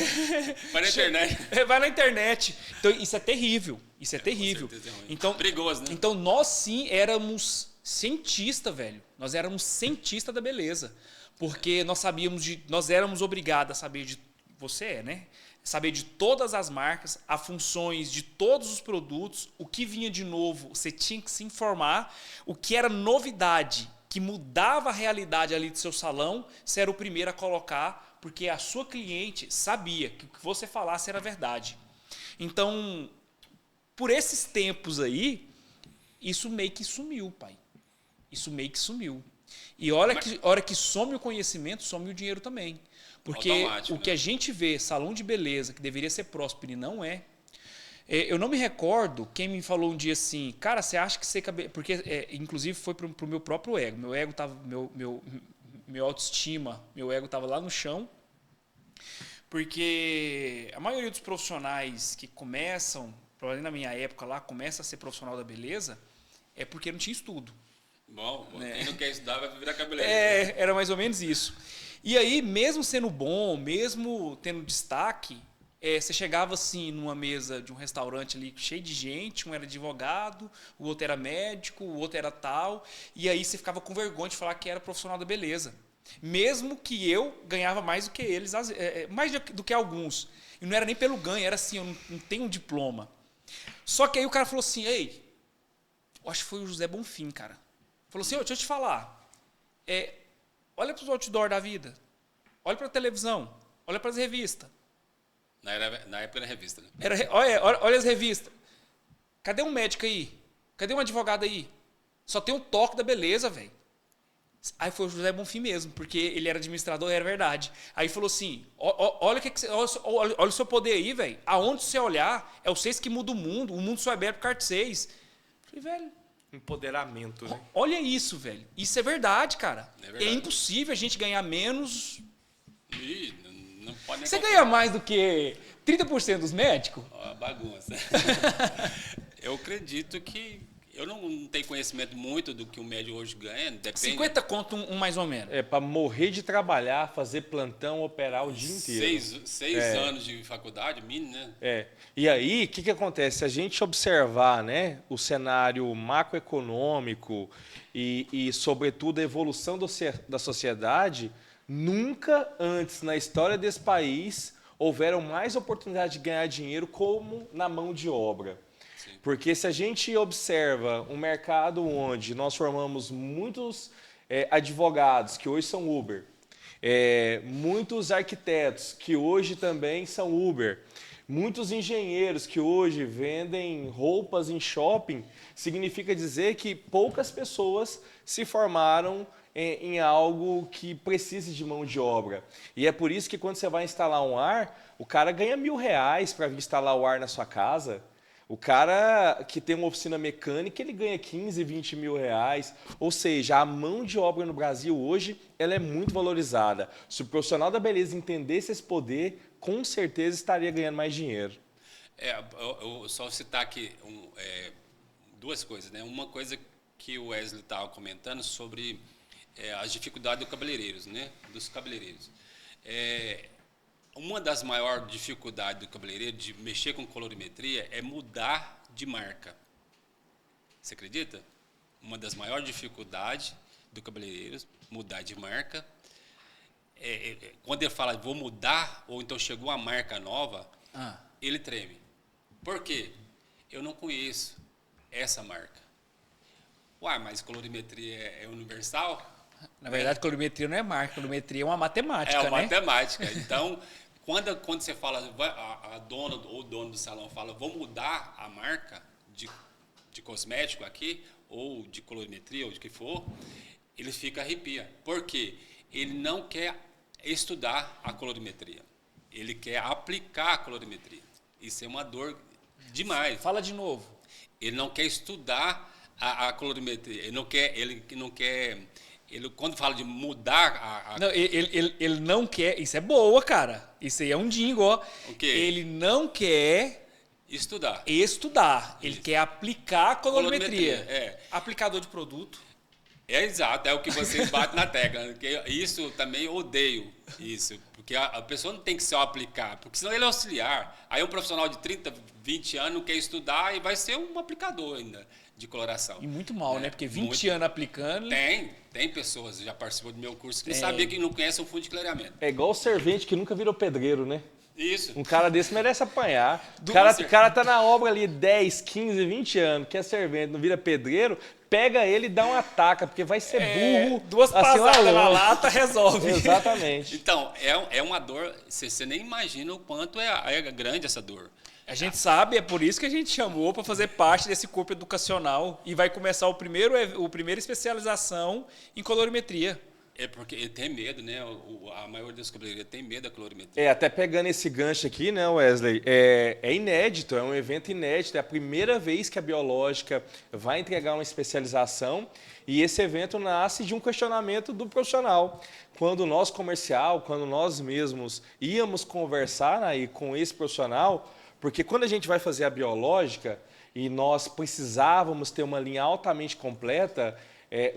Vai na internet. Vai na internet. Então, isso é terrível. Isso é terrível. Com certeza é ruim. Então, perigoso, né? Então, nós sim éramos cientistas, velho. Nós éramos cientistas da beleza. Porque nós éramos obrigados a saber de... Você né? Saber de todas as marcas, as funções de todos os produtos, o que vinha de novo, você tinha que se informar, o que era novidade, que mudava a realidade ali do seu salão, você era o primeiro a colocar, porque a sua cliente sabia que o que você falasse era verdade. Então, por esses tempos aí, isso meio que sumiu, pai. Isso meio que sumiu. E hora que some o conhecimento, some o dinheiro também. Porque automático, o que a gente vê, salão de beleza, que deveria ser próspero e não é. Eu não me recordo quem me falou um dia assim, cara, você acha que ser cabelo. Porque, inclusive, foi pro meu próprio ego. Meu ego tava. Meu autoestima, meu ego tava lá no chão. Porque a maioria dos profissionais que começam, provavelmente na minha época lá, começa a ser profissional da beleza, é porque não tinha estudo. Bom, quem não quer estudar vai virar cabeleireiro. Era mais ou menos isso. E aí, mesmo sendo bom, mesmo tendo destaque, você chegava assim numa mesa de um restaurante ali cheio de gente, um era advogado, o outro era médico, o outro era tal, e aí você ficava com vergonha de falar que era profissional da beleza. Mesmo que eu ganhava mais do que eles, mais do que alguns. E não era nem pelo ganho, era assim, eu não tenho um diploma. Só que aí o cara falou assim, ei, eu acho que foi o José Bonfim, cara. Falou assim, deixa eu te falar, olha para os outdoor da vida, olha para a televisão, olha para as revistas. Na época era revista, né? Olha as revistas. Cadê um médico aí? Cadê um advogado aí? Só tem um toque da beleza, velho. Aí foi o José Bonfim mesmo, porque ele era administrador, era verdade. Aí falou assim, olha o seu poder aí, velho. Aonde você olhar, é o 6 que muda o mundo só é aberto por causa de 6. Falei, velho... Empoderamento, né? Olha isso, velho. Isso é verdade, cara. É verdade. É impossível a gente ganhar menos... Ih, não pode nem Você comparar. ganha mais do que 30% dos médicos? Ó, bagunça. Eu acredito que... Eu não tenho conhecimento muito do que o médico hoje ganha, depende... 50 conto um mais ou menos. Para morrer de trabalhar, fazer plantão, operar o dia inteiro. 6 anos de faculdade, mínimo, né? E aí, o que acontece? Se a gente observar, né, o cenário macroeconômico e, sobretudo, a evolução da sociedade, nunca antes na história desse país houveram mais oportunidades de ganhar dinheiro como na mão de obra. Porque se a gente observa um mercado onde nós formamos muitos advogados, que hoje são Uber, muitos arquitetos, que hoje também são Uber, muitos engenheiros que hoje vendem roupas em shopping, significa dizer que poucas pessoas se formaram em algo que precise de mão de obra. E é por isso que quando você vai instalar um ar, o cara ganha R$1.000 para vir instalar o ar na sua casa. O cara que tem uma oficina mecânica, ele ganha 15, 20 mil reais. Ou seja, a mão de obra no Brasil hoje ela é muito valorizada. Se o profissional da beleza entendesse esse poder, com certeza estaria ganhando mais dinheiro. Eu só citar aqui duas coisas, né? Uma coisa que o Wesley estava comentando sobre as dificuldades dos cabeleireiros. Uma das maiores dificuldades do cabeleireiro de mexer com colorimetria é mudar de marca. Você acredita? Uma das maiores dificuldades do cabeleireiro mudar de marca. Quando ele fala vou mudar, ou então chegou uma marca nova, ele treme. Por quê? Eu não conheço essa marca. Uai, mas colorimetria é universal? Na verdade, colorimetria não é marca, colorimetria é uma matemática, né? É uma matemática. Então, quando você fala, a dona ou o dono do salão fala, vou mudar a marca de cosmético aqui, ou de colorimetria, ou de que for, ele fica arrepia. Por quê? Ele não quer estudar a colorimetria. Ele quer aplicar a colorimetria. Isso é uma dor demais. Fala de novo. Ele não quer estudar a colorimetria. Ele, quando fala de mudar Não, ele não quer... Isso é boa, cara. Isso aí é um dingo, ó. quê? Ele não quer estudar. Ele quer aplicar a colorimetria. Colorimetria, Aplicador de produto. Exato, é o que vocês batem na tecla. Isso também odeio, isso. Porque a pessoa não tem que só aplicar, porque senão ele é auxiliar. Aí um profissional de 30, 20 anos quer estudar e vai ser um aplicador ainda de coloração. E muito mal, né? Porque 20 anos aplicando... Tem pessoas, já participou do meu curso, que não sabia que não conhece o fundo de clareamento. É igual o servente que nunca virou pedreiro, né? Isso. Um cara desse merece apanhar. O cara tá na obra ali 10, 15, 20 anos, que é servente, não vira pedreiro, pega ele e dá uma taca, porque vai ser burro. 2 passadas na lata resolve. Exatamente. Então, é uma dor, você nem imagina o quanto é grande essa dor. A gente sabe, é por isso que a gente chamou para fazer parte desse corpo educacional e vai começar o primeiro especialização em colorimetria. É porque ele tem medo, né? A maioria dos cabeleireiros tem medo da colorimetria. Até pegando esse gancho aqui, né, Wesley, é inédito, é um evento inédito, é a primeira vez que a Biológica vai entregar uma especialização e esse evento nasce de um questionamento do profissional. Quando nós comercial, quando nós mesmos íamos conversar aí com esse profissional, porque quando a gente vai fazer a Biológica e nós precisávamos ter uma linha altamente completa,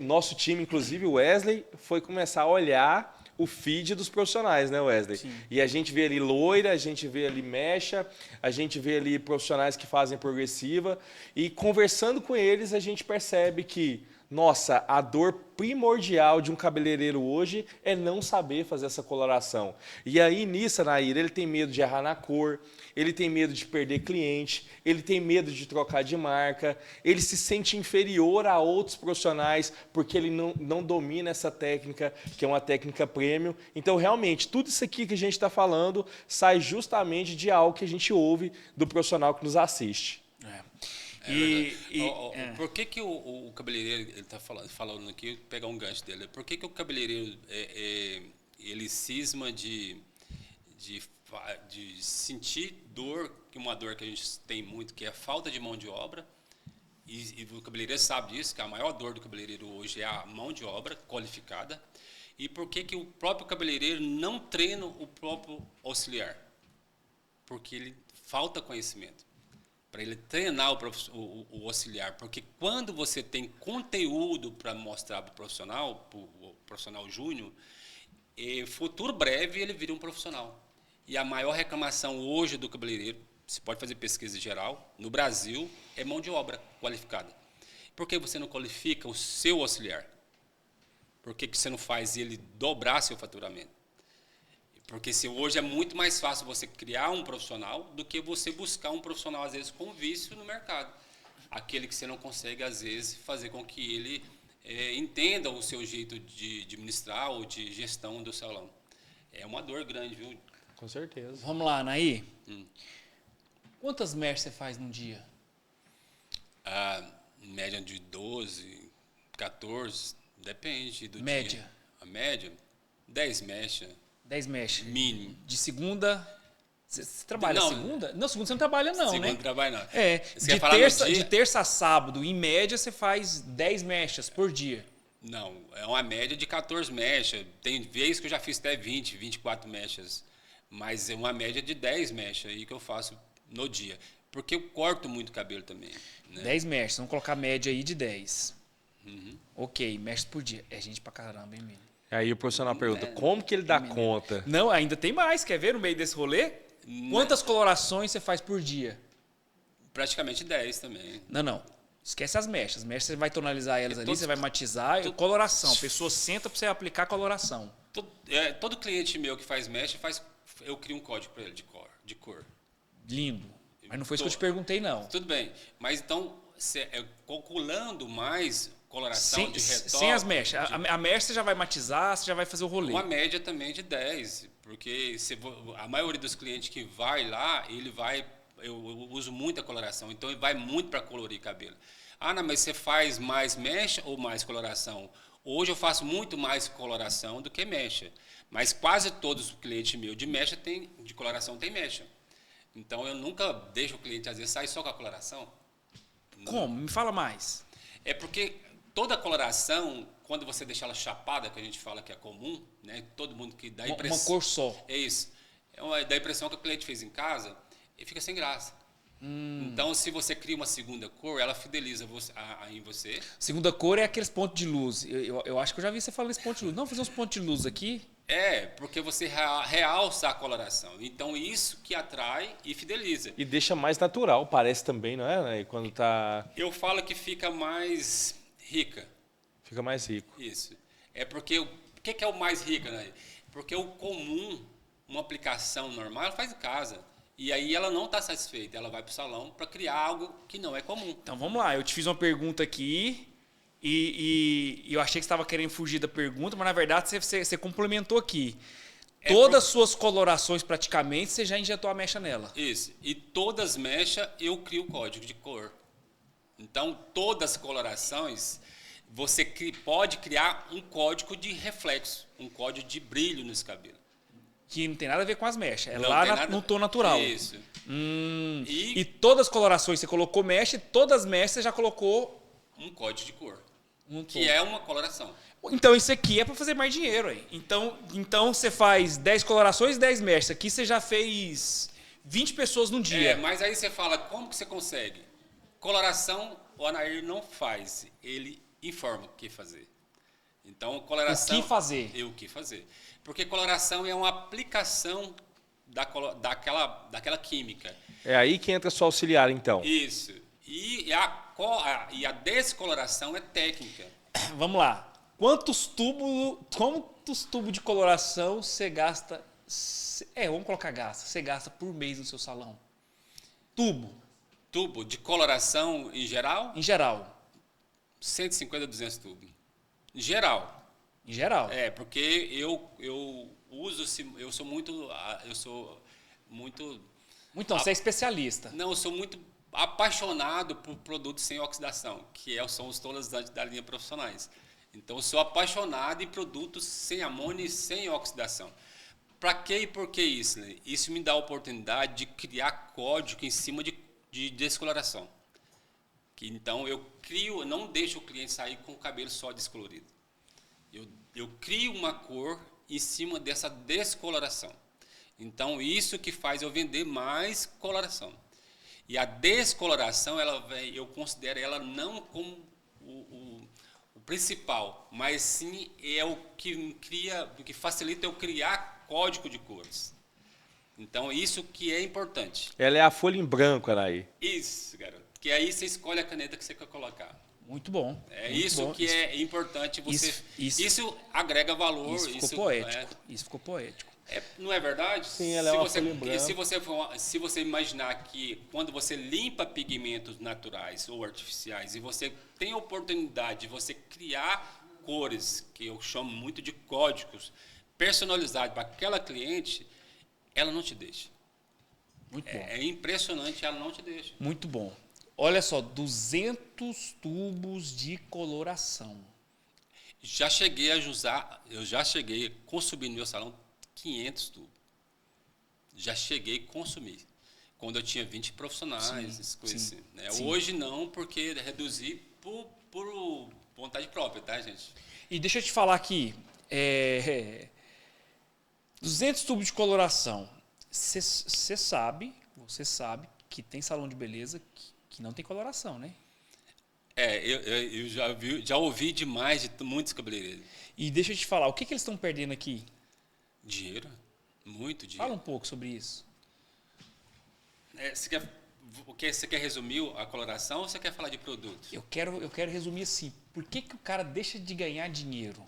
nosso time, inclusive o Wesley, foi começar a olhar o feed dos profissionais, né, Wesley? Sim. E a gente vê ali loira, a gente vê ali mecha, a gente vê ali profissionais que fazem progressiva e conversando com eles a gente percebe que, nossa, a dor primordial de um cabeleireiro hoje é não saber fazer essa coloração. E aí, nisso, Naira, ele tem medo de errar na cor, ele tem medo de perder cliente, ele tem medo de trocar de marca, ele se sente inferior a outros profissionais porque ele não domina essa técnica, que é uma técnica premium. Então, realmente, tudo isso aqui que a gente está falando sai justamente de algo que a gente ouve do profissional que nos assiste. Por que o cabeleireiro, ele está falando aqui, pegar um gancho dele, por que o cabeleireiro ele cisma de sentir dor, uma dor que a gente tem muito, que é a falta de mão de obra, e o cabeleireiro sabe disso, que a maior dor do cabeleireiro hoje é a mão de obra qualificada, e por que o próprio cabeleireiro não treina o próprio auxiliar? Porque ele falta conhecimento. Para ele treinar o auxiliar, porque quando você tem conteúdo para mostrar para o profissional júnior, futuro breve ele vira um profissional. E a maior reclamação hoje do cabeleireiro, você pode fazer pesquisa geral, no Brasil, é mão de obra qualificada. Por que você não qualifica o seu auxiliar? Por que você não faz ele dobrar seu faturamento? Porque hoje é muito mais fácil você criar um profissional do que você buscar um profissional, às vezes, com vício no mercado. Aquele que você não consegue, às vezes, fazer com que ele entenda o seu jeito de administrar ou de gestão do salão. É uma dor grande, viu? Com certeza. Vamos lá, Naí. Quantas mechas você faz num dia? Em média de 12, 14, depende do Média. dia. A média, 10 mechas. 10 mechas. Mínimo. De segunda... Você trabalha Não. segunda? Não, segunda você não trabalha não, Segunda né? trabalho não. De Você quer falar no dia? de terça a sábado, em média, você faz 10 mechas por dia. Não, é uma média de 14 mechas. Tem vezes que eu já fiz até 20, 24 mechas. Mas é uma média de 10 mechas aí que eu faço no dia. Porque eu corto muito cabelo também. Né? 10 mechas, vamos colocar a média aí de 10. Ok, mechas por dia. É gente pra caramba, hein, menino? Aí o profissional pergunta, como que ele dá conta? Não, ainda tem mais. Quer ver no meio desse rolê? Quantas colorações você faz por dia? Praticamente 10 também. Não. Esquece as mechas. As mechas você vai tonalizar elas ali, todos- você vai matizar. Coloração. A pessoa senta pra você aplicar coloração. Todo cliente meu que faz mecha, eu crio um código para ele de cor. Lindo. Mas não foi isso que eu te perguntei, não. Tudo bem. Mas então, calculando mais coloração de retoque... Sem as mechas. A mecha você já vai matizar, você já vai fazer o rolê. Uma média também de 10. Porque a maioria dos clientes que vai lá, eu uso muita coloração. Então, ele vai muito para colorir cabelo. Não, mas você faz mais mecha ou mais coloração? Hoje eu faço muito mais coloração do que mecha. Mas quase todos os clientes meus de coloração tem mecha. Então eu nunca deixo o cliente, às vezes, sair só com a coloração. Como? Me fala mais. É porque toda coloração, quando você deixa ela chapada, que a gente fala que é comum, né? Todo mundo que dá impressão. Uma cor só. É isso. Dá a impressão que o cliente fez em casa e fica sem graça. Então, se você cria uma segunda cor, ela fideliza em você. Segunda cor é aqueles pontos de luz. Eu acho que eu já vi você falando esse ponto de luz. Não, fazer uns pontos de luz aqui. Porque você realça a coloração. Então, isso que atrai e fideliza. E deixa mais natural, parece também, não é? Né? Quando tá... Eu falo que fica mais rica. Fica mais rico. Isso. É porque... O que é o mais rica, né? Porque o comum, uma aplicação normal, ela faz em casa. E aí ela não está satisfeita. Ela vai para o salão para criar algo que não é comum. Então, vamos lá. Eu te fiz uma pergunta aqui e eu achei que você estava querendo fugir da pergunta, mas, na verdade, você complementou aqui. Todas as suas colorações, praticamente, você já injetou a mecha nela. Isso. E todas as mechas, eu crio o código de cor. Então, todas as colorações, você pode criar um código de reflexo, um código de brilho nesse cabelo. Que não tem nada a ver com as mechas. É Não lá tem nada- no tom natural. Isso. E todas as colorações você colocou mecha, e todas as mechas você já colocou Um código de cor, um tom. que é uma coloração. Então isso aqui é para fazer mais dinheiro aí. Então você faz 10 colorações e 10 mechas. Aqui você já fez 20 pessoas num dia. Mas aí você fala, como que você consegue? Coloração, o Anair não faz, ele informa o que fazer. Então, coloração... O que fazer? O que fazer. Porque coloração é uma aplicação daquela química. É aí que entra sua auxiliar, então. Isso. E a descoloração é técnica. Vamos lá. Quantos tubos de coloração você gasta? Vamos colocar gasta. Você gasta por mês no seu salão? Tubo de coloração em geral, Em geral. 150 a 200 tubos. Em geral. Em geral. Porque eu sou muito Então, você é especialista. não, eu sou muito apaixonado por produtos sem oxidação, são os tolerantes da linha profissionais. Então, eu sou apaixonado em produtos sem amônia e sem oxidação. Para quê e por que isso? Né? Isso me dá a oportunidade de criar código em cima de descoloração. Então, eu não deixo o cliente sair com o cabelo só descolorido. Eu crio uma cor em cima dessa descoloração. Então, isso que faz eu vender mais coloração. E a descoloração, eu considero ela não como o principal, mas sim é o que facilita eu criar código de cores. Então, isso que é importante. Ela é a folha em branco, Anaí. Isso, garoto. Que aí você escolhe a caneta que você quer colocar. Muito bom. É muito isso bom. que é importante. Isso agrega valor. Isso ficou poético. Isso ficou poético. Não é verdade? Sim, ela é uma folha em branco. Se você imaginar que quando você limpa pigmentos naturais ou artificiais e você tem a oportunidade de você criar cores, que eu chamo muito de códigos, personalizados para aquela cliente, ela não te deixa. Muito bom. É impressionante, ela não te deixa. Muito bom. Olha só, 200 tubos de coloração. Eu já cheguei a consumir no meu salão 500 tubos. Já cheguei a consumir. Quando eu tinha 20 profissionais, essas coisas assim. Né? Hoje não, porque reduzi por vontade própria, tá, gente? E deixa eu te falar aqui, 200 tubos de coloração. Você sabe que tem salão de beleza que não tem coloração, né? Eu já ouvi demais de muitos cabeleireiros. E deixa eu te falar, o que eles estão perdendo aqui? Dinheiro, muito dinheiro. Fala um pouco sobre isso. Você quer resumir a coloração ou você quer falar de produto? Eu quero resumir assim, por que o cara deixa de ganhar dinheiro?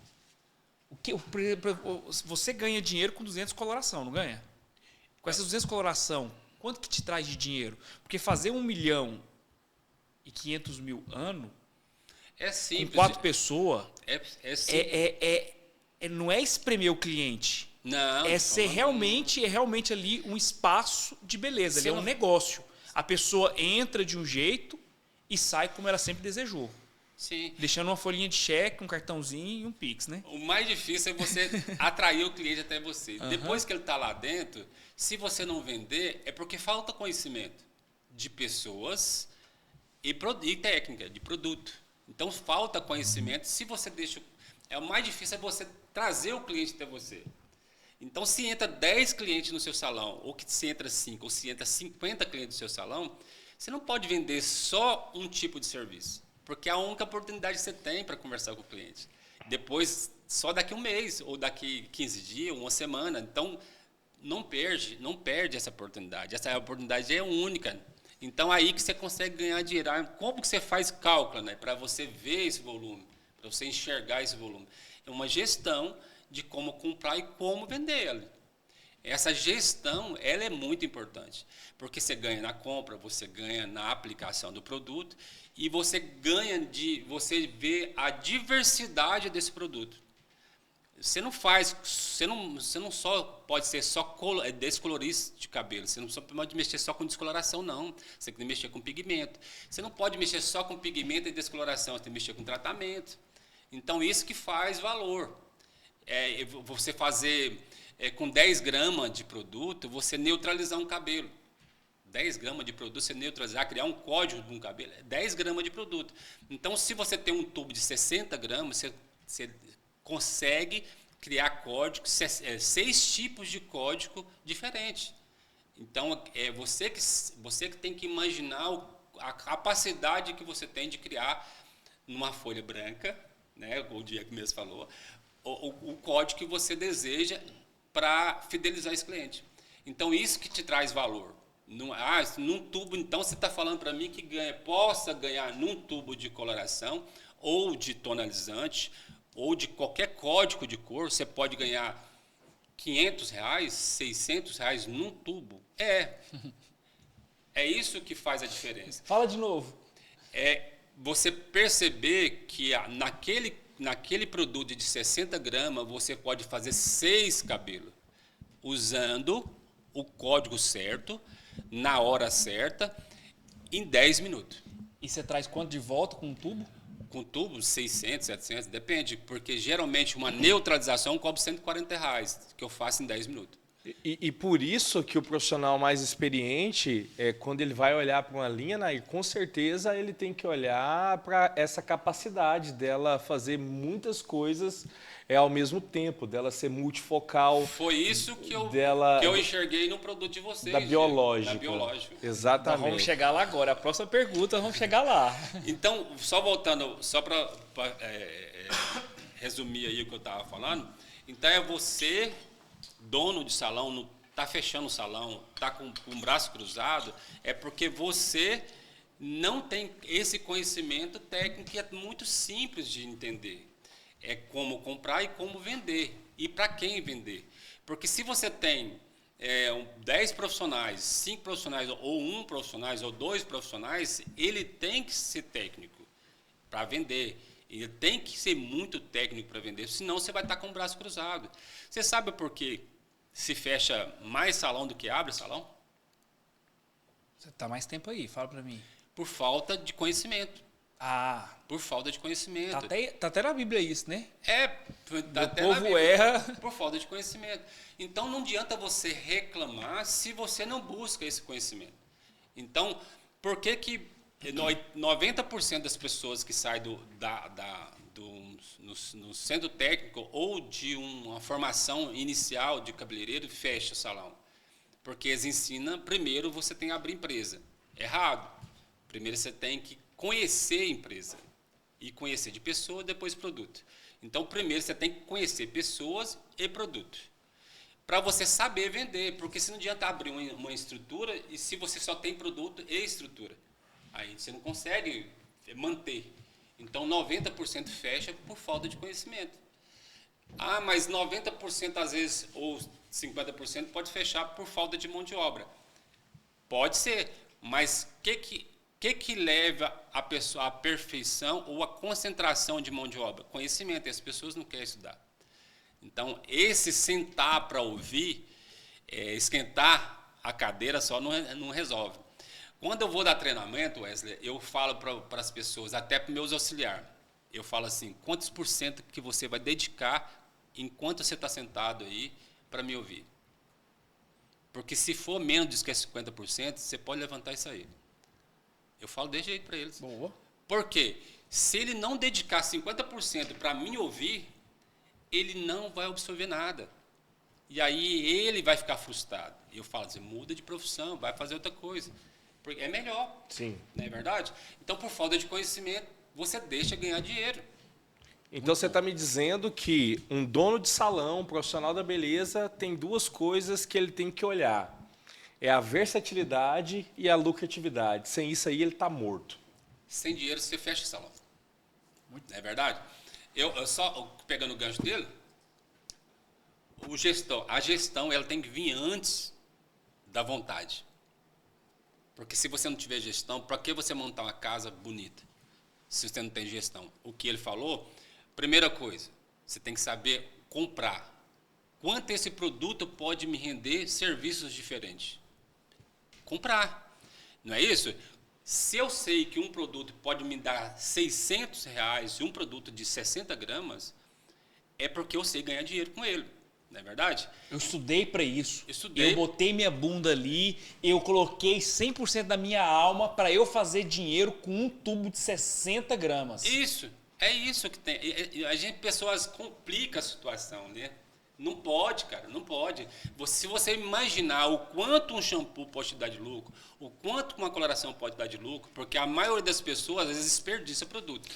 Você ganha dinheiro com 200 coloração, não ganha? Com essas 200 coloração, quanto que te traz de dinheiro? Porque fazer 1.500.000 ano, é simples. com 4 pessoas, é simples. não é espremer o cliente. Não. É ser realmente ali um espaço de beleza, ali é um negócio. A pessoa entra de um jeito e sai como ela sempre desejou. Sim. Deixando uma folhinha de cheque, um cartãozinho e um Pix, né? O mais difícil é você atrair o cliente até você. Depois que ele está lá dentro, se você não vender, é porque falta conhecimento de pessoas e técnica, de produto. Então, falta conhecimento. Se você deixa... o mais difícil é você trazer o cliente até você. Então, se entra 10 clientes no seu salão, ou que se entra 5, ou se entra 50 clientes no seu salão, você não pode vender só um tipo de serviço. Porque é a única oportunidade que você tem para conversar com o cliente. Depois, só daqui um mês, ou daqui 15 dias, uma semana. Então, não perde essa oportunidade. Essa oportunidade é única. Então, aí que você consegue ganhar dinheiro. Como que você faz cálculo, né? Para você ver esse volume, para você enxergar esse volume? É uma gestão de como comprar e como vender ele. Essa gestão, ela é muito importante, porque você ganha na compra, você ganha na aplicação do produto e você ganha você vê a diversidade desse produto. Você não só pode ser só descolorir de cabelo, você não só pode mexer só com descoloração, não. Você tem que mexer com pigmento. Você não pode mexer só com pigmento e descoloração, você tem que mexer com tratamento. Então, isso que faz valor. Você fazer com 10 gramas de produto, você neutralizar um cabelo. 10 gramas de produto, você neutralizar, criar um código de um cabelo, 10 gramas de produto. Então, se você tem um tubo de 60 gramas, você consegue criar código, 6 tipos de código diferentes. Então, é você que tem que imaginar a capacidade que você tem de criar numa folha branca, né, o Diego mesmo falou, o código que você deseja para fidelizar esse cliente. Então, isso que te traz valor. Num tubo, então, você está falando para mim que possa ganhar num tubo de coloração, ou de tonalizante, ou de qualquer código de cor, você pode ganhar R$500, R$600 num tubo. É isso que faz a diferença. Fala de novo. É você perceber que naquele produto de 60 gramas, você pode fazer 6 cabelos, usando o código certo, na hora certa, em 10 minutos. E você traz quanto de volta com um tubo? Com tubo, 600, 700, depende, porque geralmente uma neutralização cobra R$140, que eu faço em 10 minutos. E por isso que o profissional mais experiente, quando ele vai olhar para uma linha, Nair, com certeza ele tem que olhar para essa capacidade dela fazer muitas coisas ao mesmo tempo, dela ser multifocal. Foi isso que eu enxerguei no produto de vocês. Da biológica. Da biológica. Exatamente. Então vamos chegar lá agora. A próxima pergunta, vamos chegar lá. Então, só voltando, só para resumir aí o que eu estava falando, então é você, dono de salão, está fechando o salão, está com o braço cruzado, é porque você não tem esse conhecimento técnico que é muito simples de entender. É como comprar e como vender. E para quem vender. Porque se você tem 10 profissionais, 5 profissionais, ou 1 profissionais, ou 2 profissionais, ele tem que ser técnico para vender. Ele tem que ser muito técnico para vender, senão você vai estar com o braço cruzado. Você sabe por que se fecha mais salão do que abre salão? Você está mais tempo aí, fala para mim. Por falta de conhecimento. Por falta de conhecimento. Tá até na Bíblia isso, né? Tá até o povo erra. Por falta de conhecimento. Então, não adianta você reclamar se você não busca esse conhecimento. Então, por que 90% das pessoas que saem no centro técnico ou de uma formação inicial de cabeleireiro fecha o salão? Porque eles ensinam, primeiro você tem que abrir empresa. Errado. Primeiro você tem que conhecer a empresa. E conhecer de pessoa, depois produto. Então, primeiro você tem que conhecer pessoas e produto. Para você saber vender. Porque se não adianta abrir uma estrutura e se você só tem produto e estrutura. Aí você não consegue manter. Então, 90% fecha por falta de conhecimento. Mas 90% às vezes, ou 50% pode fechar por falta de mão de obra. Pode ser, mas o que leva a pessoa à perfeição ou à concentração de mão de obra? Conhecimento, e as pessoas não querem estudar. Então, esse sentar para ouvir, esquentar a cadeira só não resolve. Quando eu vou dar treinamento, Wesley, eu falo para as pessoas, até para os meus auxiliares, eu falo assim, quantos por cento que você vai dedicar enquanto você está sentado aí para me ouvir? Porque se for menos que 50%, você pode levantar isso aí. Eu falo desse jeito para eles. Boa. Por quê? Se ele não dedicar 50% para me ouvir, ele não vai absorver nada. E aí ele vai ficar frustrado. E eu falo assim, muda de profissão, vai fazer outra coisa. Porque é melhor. Sim. Não é verdade? Então, por falta de conhecimento, você deixa ganhar dinheiro. Então você está me dizendo que um dono de salão, um profissional da beleza, tem duas coisas que ele tem que olhar. É a versatilidade e a lucratividade. Sem isso aí, ele está morto. Sem dinheiro, você fecha o salão. Não é verdade? Eu só, pegando o gancho dele, a gestão ela tem que vir antes da vontade. Porque se você não tiver gestão, para que você montar uma casa bonita? Se você não tem gestão. O que ele falou, primeira coisa, você tem que saber comprar. Quanto esse produto pode me render serviços diferentes? Comprar. Não é isso? Se eu sei que um produto pode me dar R$600 e um produto de 60 gramas, é porque eu sei ganhar dinheiro com ele, não é verdade? Eu estudei para isso. Estudei. Eu botei minha bunda ali, eu coloquei 100% da minha alma para eu fazer dinheiro com um tubo de 60 gramas. Isso, é isso que tem. Pessoas complicam a situação, né? Não pode, cara, não pode. Se você imaginar o quanto um shampoo pode te dar de lucro, o quanto uma coloração pode dar de lucro, porque a maioria das pessoas, às vezes, desperdiça produto.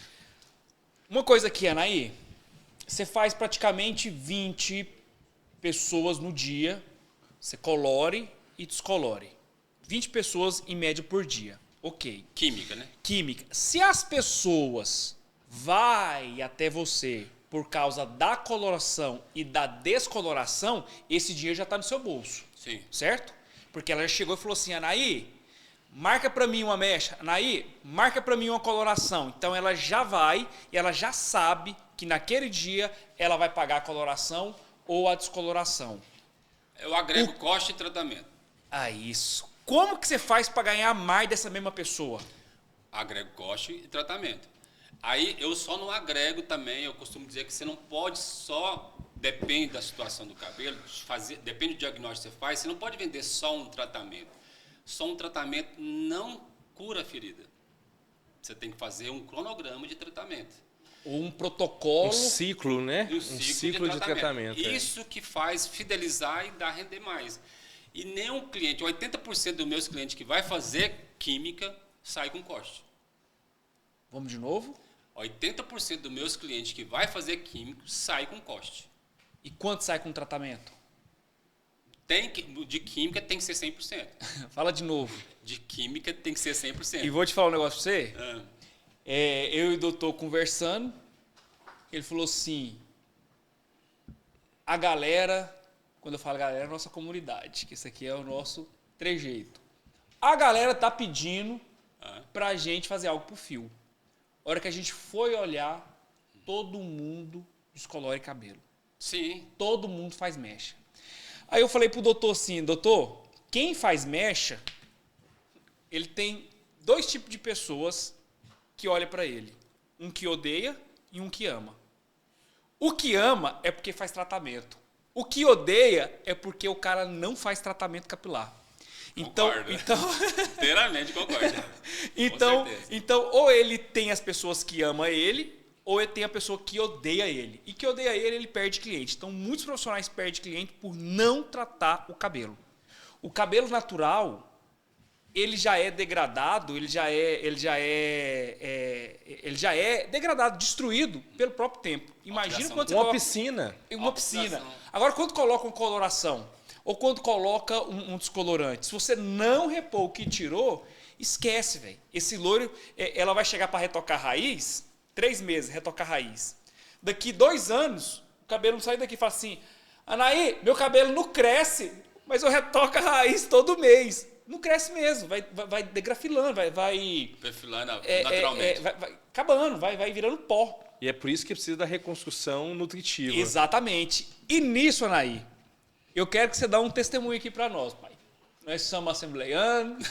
Uma coisa aqui, Anaí, você faz praticamente 20 pessoas no dia, você colore e descolore. 20 pessoas em média por dia. Ok. Química, né? Química. Se as pessoas vai até você por causa da coloração e da descoloração, esse dinheiro já está no seu bolso. Sim. Certo? Porque ela chegou e falou assim, Anaí, marca para mim uma mecha. Anaí, marca para mim uma coloração. Então ela já vai e ela já sabe que naquele dia ela vai pagar a coloração ou a descoloração. Eu agrego custo e tratamento. Ah, isso. Como que você faz para ganhar mais dessa mesma pessoa? Agrego custo e tratamento. Aí eu só não agrego também, eu costumo dizer que você não pode só, depende da situação do cabelo, depende do diagnóstico que você faz, você não pode vender só um tratamento. Só um tratamento não cura a ferida. Você tem que fazer um cronograma de tratamento. Ou um protocolo. Um ciclo, né? Um Um ciclo de tratamento. Isso que faz fidelizar e dar render mais. E nenhum cliente, 80% dos meus clientes que vai fazer química, sai com corte. Vamos de novo? 80% dos meus clientes que vai fazer químico, sai com corte. E quanto sai com tratamento? De química tem que ser 100%. Fala de novo. De química tem que ser 100%. E vou te falar um negócio pra você. Ah, Eu e o doutor conversando, ele falou assim, a galera, quando eu falo galera, é a nossa comunidade, que isso aqui é o nosso trejeito. A galera tá pedindo pra gente fazer algo pro fio. A hora que a gente foi olhar, todo mundo descolore cabelo. sim. Todo mundo faz mecha. Aí eu falei pro doutor assim, doutor, quem faz mecha, ele tem 2 tipos de pessoas que olha para ele. Um que odeia e um que ama. O que ama é porque faz tratamento. O que odeia é porque o cara não faz tratamento capilar. Concordo. Inteiramente concordo. Então, ou ele tem as pessoas que amam ele, ou ele tem a pessoa que odeia ele. E que odeia ele, ele perde cliente. Então, muitos profissionais perdem cliente por não tratar o cabelo. O cabelo natural, ele já é degradado, ele já é degradado, destruído pelo próprio tempo. Imagina quando você Uma coloca piscina. uma piscina. Agora, quando coloca uma coloração ou quando coloca um descolorante, se você não repor o que tirou, esquece, velho. Esse loiro, ela vai chegar para retocar raiz, 3 meses, retocar raiz. Daqui 2 anos, o cabelo não sai daqui e fala assim, Anaí, meu cabelo não cresce, mas eu retoco a raiz todo mês. Não cresce mesmo, vai degrafilando, vai Perfilando naturalmente. vai acabando, vai virando pó. E é por isso que precisa da reconstrução nutritiva. Exatamente. E nisso, Anaí, eu quero que você dê um testemunho aqui para nós, pai. Nós somos assembleianos,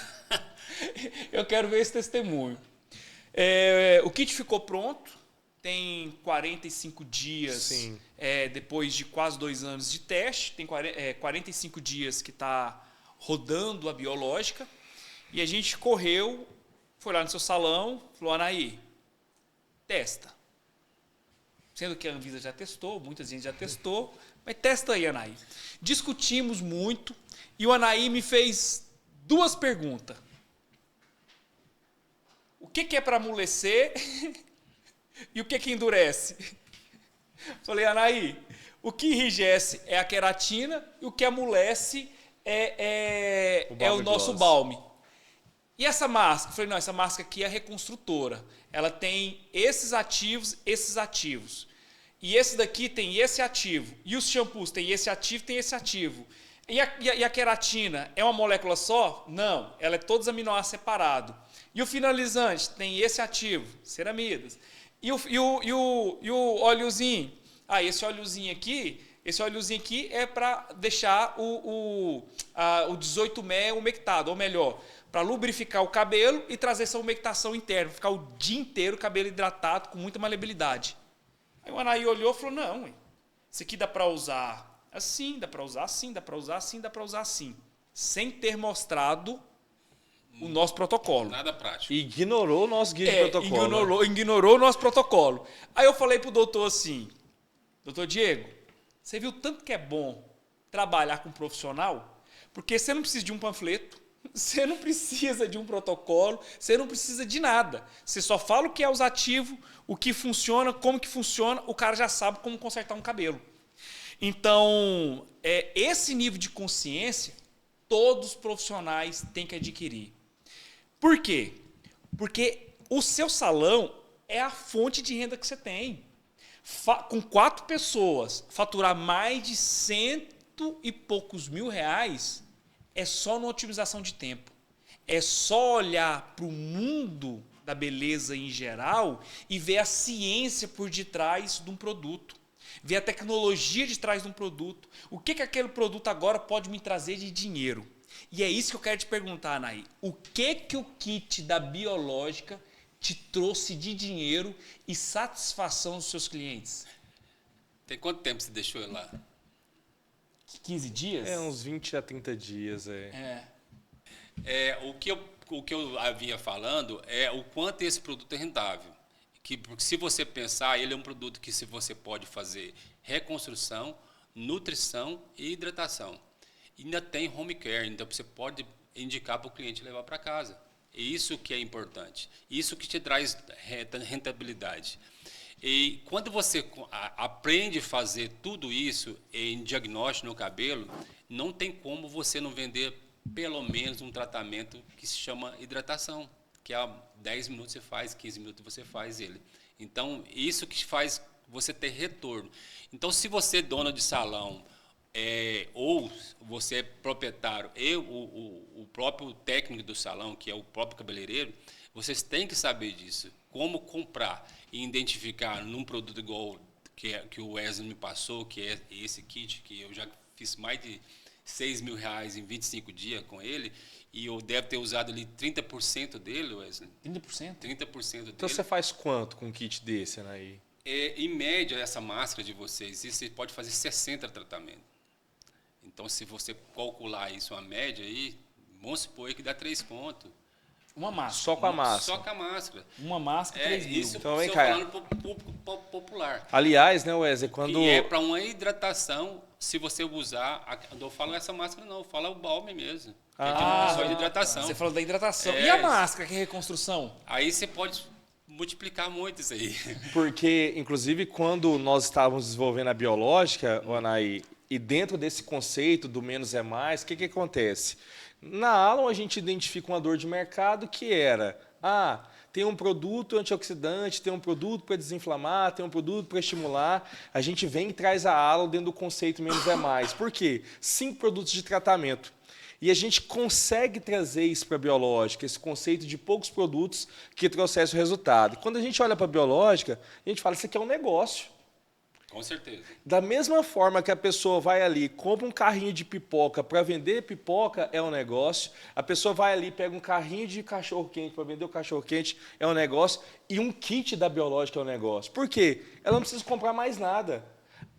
eu quero ver esse testemunho. O kit ficou pronto, tem 45 dias, depois de quase 2 anos de teste, tem 45 dias que está rodando a biológica, e a gente correu, foi lá no seu salão, falou, Anaí, testa. Sendo que a Anvisa já testou, muita gente já testou, mas testa aí, Anaí. Discutimos muito, e o Anaí me fez 2 perguntas. O que é para amolecer e o que endurece? Falei, Anaí, o que enrijece é a queratina e o que amolece é o nosso balme. E essa máscara? Eu falei, não, essa máscara aqui é reconstrutora. Ela tem esses ativos. E esse daqui tem esse ativo. E os shampoos tem esse ativo. E a queratina é uma molécula só? Não, ela é todos aminoácidos separados. E o finalizante tem esse ativo, ceramidas. E o óleozinho? Esse óleozinho aqui é para deixar o 18-mé umectado, ou melhor, para lubrificar o cabelo e trazer essa umectação interna, ficar o dia inteiro o cabelo hidratado com muita maleabilidade. Aí o Anaí olhou e falou, não, isso aqui dá para usar assim, dá para usar assim, dá para usar assim, dá para usar assim, sem ter mostrado o nosso protocolo. Nada prático. Ignorou o nosso guia de protocolo. Ignorou o nosso protocolo. Aí eu falei pro doutor assim, doutor Diego, você viu tanto que é bom trabalhar com um profissional? Porque você não precisa de um panfleto, você não precisa de um protocolo, você não precisa de nada. Você só fala o que é usativo, o que funciona, como que funciona, o cara já sabe como consertar um cabelo. Então, esse nível de consciência, todos os profissionais têm que adquirir. Por quê? Porque o seu salão é a fonte de renda que você tem. Com 4 pessoas, faturar mais de 100 e poucos mil reais é só na otimização de tempo. É só olhar para o mundo da beleza em geral e ver a ciência por detrás de um produto. Ver a tecnologia de trás de um produto. O que aquele produto agora pode me trazer de dinheiro? E é isso que eu quero te perguntar, Anaí. O que o kit da Biológica te trouxe de dinheiro e satisfação dos seus clientes? Tem quanto tempo você deixou ele lá? 15 dias? Uns 20 a 30 dias. O que eu havia falando é o quanto esse produto é rentável. Porque se você pensar, ele é um produto que você pode fazer reconstrução, nutrição e hidratação. Ainda tem home care, então você pode indicar para o cliente levar para casa. Isso que é importante. Isso que te traz rentabilidade. E quando você aprende a fazer tudo isso em diagnóstico no cabelo, não tem como você não vender pelo menos um tratamento que se chama hidratação, que a 10 minutos você faz, 15 minutos você faz ele. Então, isso que faz você ter retorno. Então, se você é dono de salão, ou você é proprietário e o próprio técnico do salão, que é o próprio cabeleireiro, vocês têm que saber disso. Como comprar e identificar num produto igual que o Wesley me passou, que é esse kit, que eu já fiz mais de 6 mil reais em 25 dias com ele, e eu devo ter usado ali 30% dele, Wesley. 30%? 30% dele. Então você faz quanto com um kit desse, Anaí? Em média, essa máscara de vocês, você pode fazer 60 tratamentos. Então, se você calcular isso, uma média aí, vamos supor que dá 3 contos. Uma máscara. Só com a máscara. Só com a máscara. Uma máscara, 3 mil. Isso então, vem estou cá. falando para o público popular. Aliás, né, Wesley, quando... E é para uma hidratação, se você usar... Eu falo essa máscara não, eu falo o balme mesmo. Só de hidratação. Você falou da hidratação. E a máscara, que é reconstrução? Aí você pode multiplicar muito isso aí. Porque, inclusive, quando nós estávamos desenvolvendo a Biológica, Anaí, e dentro desse conceito do menos é mais, o que acontece? Na Alon, a gente identifica uma dor de mercado que era, tem um produto antioxidante, tem um produto para desinflamar, tem um produto para estimular. A gente vem e traz a Alon dentro do conceito menos é mais. Por quê? 5 produtos de tratamento. E a gente consegue trazer isso para a Biológica, esse conceito de poucos produtos que trouxessem o resultado. E quando a gente olha para a Biológica, a gente fala, isso aqui é um negócio. Com certeza. Da mesma forma que a pessoa vai ali, compra um carrinho de pipoca para vender pipoca, é um negócio. A pessoa vai ali, pega um carrinho de cachorro-quente para vender o cachorro-quente, é um negócio. E um kit da Biológica é um negócio. Por quê? Ela não precisa comprar mais nada.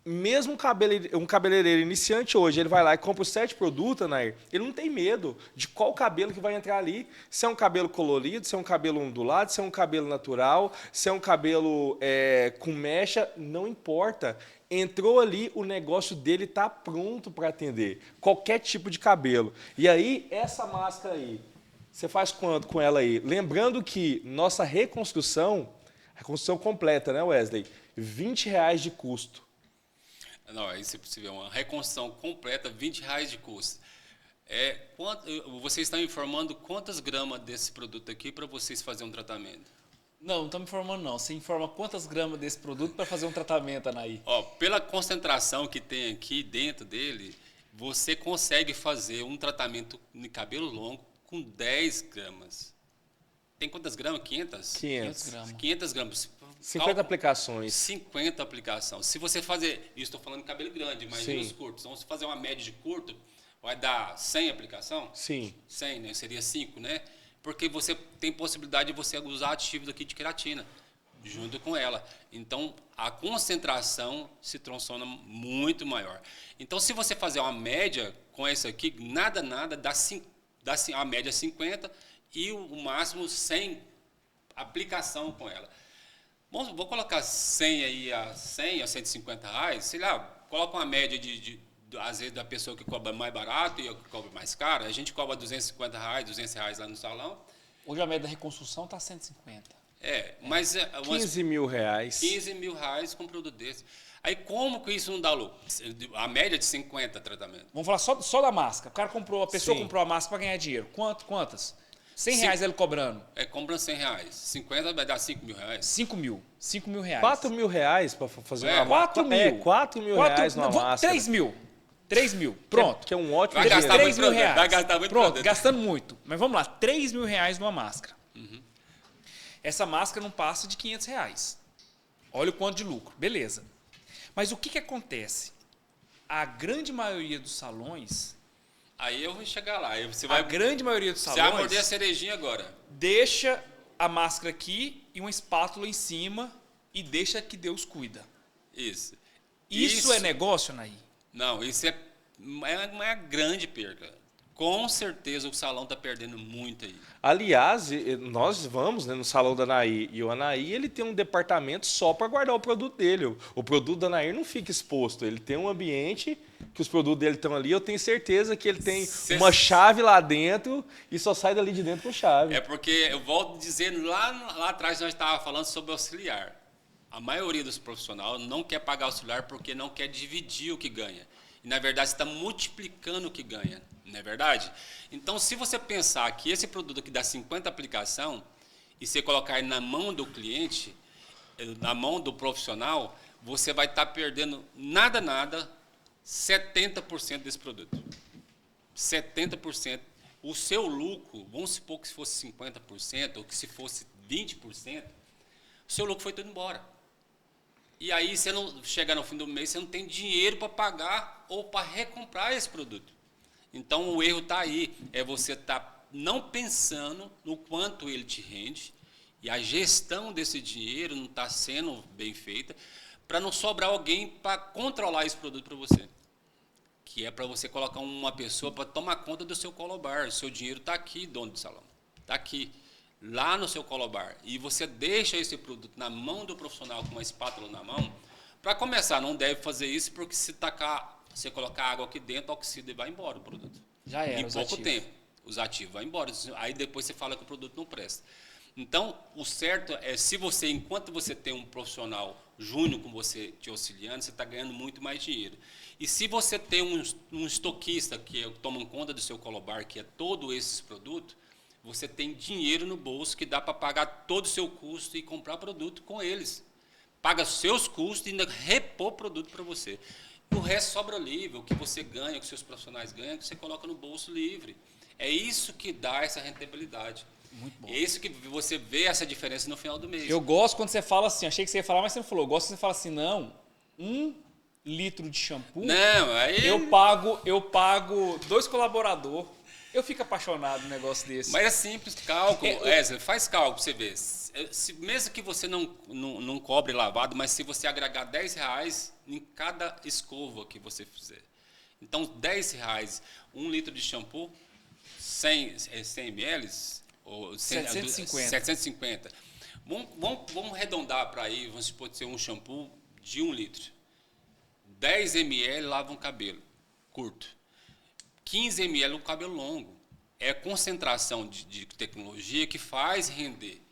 Mesmo um cabeleireiro iniciante hoje, ele vai lá e compra os 7 produtos, Nair, ele não tem medo de qual cabelo que vai entrar ali. Se é um cabelo colorido, se é um cabelo ondulado, se é um cabelo natural, se é um cabelo com mecha, não importa. Entrou ali, o negócio dele está pronto para atender qualquer tipo de cabelo. E aí, essa máscara aí, você faz quanto com ela aí? Lembrando que nossa reconstrução completa, né, Wesley? R$20 de custo. Não, aí você vê uma reconstrução completa, R$20 de custo. Vocês estão informando quantas gramas desse produto aqui para vocês fazerem um tratamento? Não estamos informando não. Você informa quantas gramas desse produto para fazer um tratamento, Anaí? Pela concentração que tem aqui dentro dele, você consegue fazer um tratamento de cabelo longo com 10 gramas. Tem quantas gramas? 500? 500 gramas. 500 gramas. 50 aplicações. 50 aplicações. Se você fazer, isso estou falando de cabelo grande, imagina os curtos. Então, se fazer uma média de curto, vai dar 100 aplicação? Sim. 100, né? Seria 5, né? Porque você tem possibilidade de você usar ativos aqui de queratina junto com ela. Então, a concentração se transforma muito maior. Então, se você fazer uma média com esse aqui, nada, dá a média 50 e o máximo 100 aplicação com ela. Bom, vou colocar 100 aí a 100 a 150 reais, sei lá, coloca uma média às vezes da pessoa que cobra mais barato e a que cobra mais caro. A gente cobra 250 reais, 200 reais lá no salão. Hoje a média da reconstrução está 150. Mas... 15 mil reais. 15 mil reais com um produto desse. Aí como que isso não dá lucro? A média de 50 tratamentos. Vamos falar só da máscara. O cara a pessoa Sim. comprou a máscara para ganhar dinheiro. Quantas? 100 reais ele cobrando. Compra 100 reais. 50 vai dar 5 mil reais. 5 mil. 5 mil reais. 4 mil reais para fazer uma 4 máscara. mil. 4 mil reais numa máscara. 3 mil. 3 mil. Pronto. Que é um ótimo Vai gastar dinheiro. 3 mil reais. Vai gastar muito Pronto, produto. gastando muito. Mas vamos lá, 3 mil reais numa máscara. Essa máscara não passa de 500 reais. Olha o quanto de lucro. Beleza. Mas o que acontece? A grande maioria dos salões... Aí eu vou chegar lá. Aí você A vai, grande maioria dos você vai morder a salões cerejinha agora. deixa a máscara aqui e uma espátula em cima e deixa que Deus cuida. Isso. Isso é negócio, Naí? Não, isso é uma grande perca. Com certeza o salão está perdendo muito aí. Aliás, nós vamos, né, no salão da Anaí, e o Anaí ele tem um departamento só para guardar o produto dele. O produto da Anaí não fica exposto, ele tem um ambiente que os produtos dele estão ali. Eu tenho certeza que ele tem uma chave lá dentro e só sai dali de dentro com chave. É porque, eu volto dizendo, lá atrás nós estávamos falando sobre auxiliar. A maioria dos profissionais não quer pagar auxiliar porque não quer dividir o que ganha. E, na verdade, está multiplicando o que ganha. Não é verdade? Então, se você pensar que esse produto aqui dá 50 aplicação e você colocar ele na mão do cliente, na mão do profissional, você vai estar perdendo nada, 70% desse produto. 70%. O seu lucro, vamos supor que se fosse 50% ou que se fosse 20%, o seu lucro foi todo embora. E aí, você não chega no fim do mês, você não tem dinheiro para pagar ou para recomprar esse produto. Então, o erro está aí, é você estar não pensando no quanto ele te rende, e a gestão desse dinheiro não está sendo bem feita, para não sobrar alguém para controlar esse produto para você. Que é para você colocar uma pessoa para tomar conta do seu colobar. O seu dinheiro está aqui, dono do salão. Está aqui, lá no seu colobar. E você deixa esse produto na mão do profissional com uma espátula na mão. Para começar, não deve fazer isso, porque se você colocar água aqui dentro, oxida e vai embora o produto. Já era, em pouco tempo. Os ativos vão embora. Aí depois você fala que o produto não presta. Então, o certo é, enquanto você tem um profissional júnior com você te auxiliando, você está ganhando muito mais dinheiro. E se você tem um estoquista que toma conta do seu colobar, que é todos esses produtos, você tem dinheiro no bolso que dá para pagar todo o seu custo e comprar produto com eles. Paga seus custos e ainda repor produto para você. O resto sobra livre, o que você ganha, o que seus profissionais ganham, que você coloca no bolso livre. É isso que dá essa rentabilidade. Muito bom. É isso que você vê essa diferença no final do mês. Eu gosto quando você fala assim, achei que você ia falar, mas você não falou. Eu gosto quando você fala assim, não, 1 litro de shampoo, Não, aí... eu pago 2 colaboradores. Eu fico apaixonado num negócio desse. Mas é simples, cálculo. Faz cálculo para você ver. Mesmo que você não cobre lavado, mas se você agregar 10 reais em cada escova que você fizer. Então, 10 reais, 1 litro de shampoo, 100 ml, ou 750. Vamos arredondar para aí, vamos supor que ser um shampoo de 1 litro. 10 ml lava um cabelo curto. 15 ml um cabelo longo. É a concentração de tecnologia que faz render.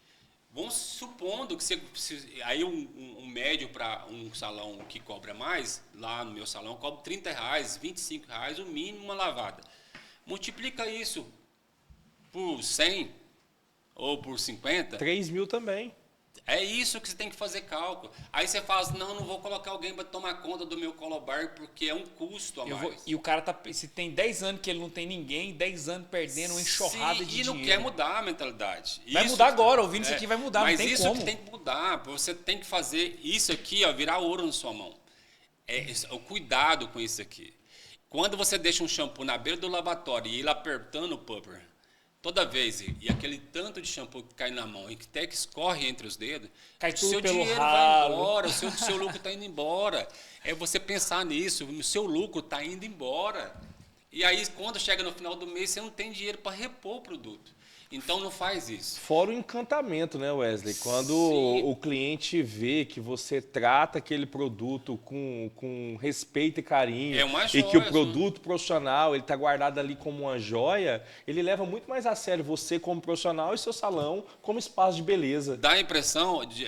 Vamos supondo que aí um médio para um salão que cobra mais, lá no meu salão, cobra 30 reais, 25 reais, o mínimo uma lavada. Multiplica isso por 100 ou por 50. 3 mil também. É isso que você tem que fazer cálculo. Aí você fala assim, não vou colocar alguém para tomar conta do meu colobar porque é um custo a mais. E o cara se tem 10 anos que ele não tem ninguém, 10 anos perdendo uma enxurrada de dinheiro. E não quer mudar a mentalidade. Vai mudar agora, ouvindo isso aqui vai mudar, mas não tem isso como. que tem que mudar, você tem que fazer isso aqui, ó, virar ouro na sua mão. É o cuidado com isso aqui. Quando você deixa um shampoo na beira do lavatório e ele apertando o pupper, toda vez, e aquele tanto de shampoo que cai na mão e que até que escorre entre os dedos, Cai o tudo seu pelo dinheiro ralo. vai embora, o seu lucro está indo embora. É você pensar nisso, o seu lucro está indo embora. E aí, quando chega no final do mês, você não tem dinheiro para repor o produto. Então, não faz isso. Fora o encantamento, né, Wesley? Quando Sim. o cliente vê que você trata aquele produto com respeito e carinho, É uma e que o joia, produto profissional ele está guardado ali como uma joia, ele leva muito mais a sério você como profissional e seu salão como espaço de beleza. Dá a impressão de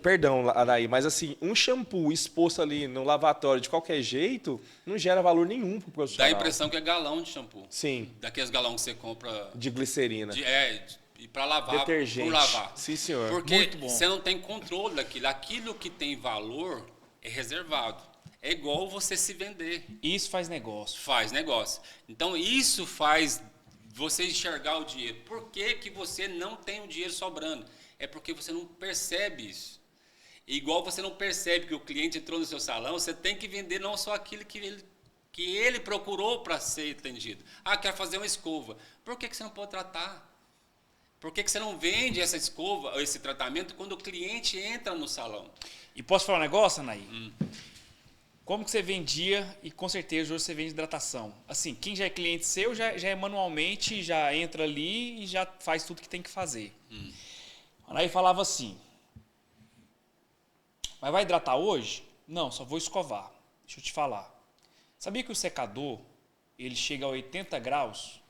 Perdão, Araí, mas assim, um shampoo exposto ali no lavatório de qualquer jeito não gera valor nenhum pro dá profissional. a impressão que é galão de shampoo. Sim, Daqueles galão que você compra de glicerina. para lavar, Detergente. por lavar. Sim, senhor. Porque Muito bom. você não tem controle daquilo. Aquilo que tem valor é reservado. É igual você se vender. Isso faz negócio. Faz negócio. Então, isso faz você enxergar o dinheiro. Por que você não tem o dinheiro sobrando? É porque você não percebe isso. Igual você não percebe que o cliente entrou no seu salão, você tem que vender não só aquilo que ele procurou para ser atendido. Ah, quero fazer uma escova. Por que você não pode tratar? Por que você não vende essa escova, esse tratamento, quando o cliente entra no salão? E posso falar um negócio, Anaí? Como que você vendia, e com certeza hoje você vende hidratação. Assim, quem já é cliente seu já é manualmente, já entra ali e já faz tudo que tem que fazer. A Anaí falava assim, mas vai hidratar hoje? Não, só vou escovar. Deixa eu te falar. Sabia que o secador, ele chega a 80 graus?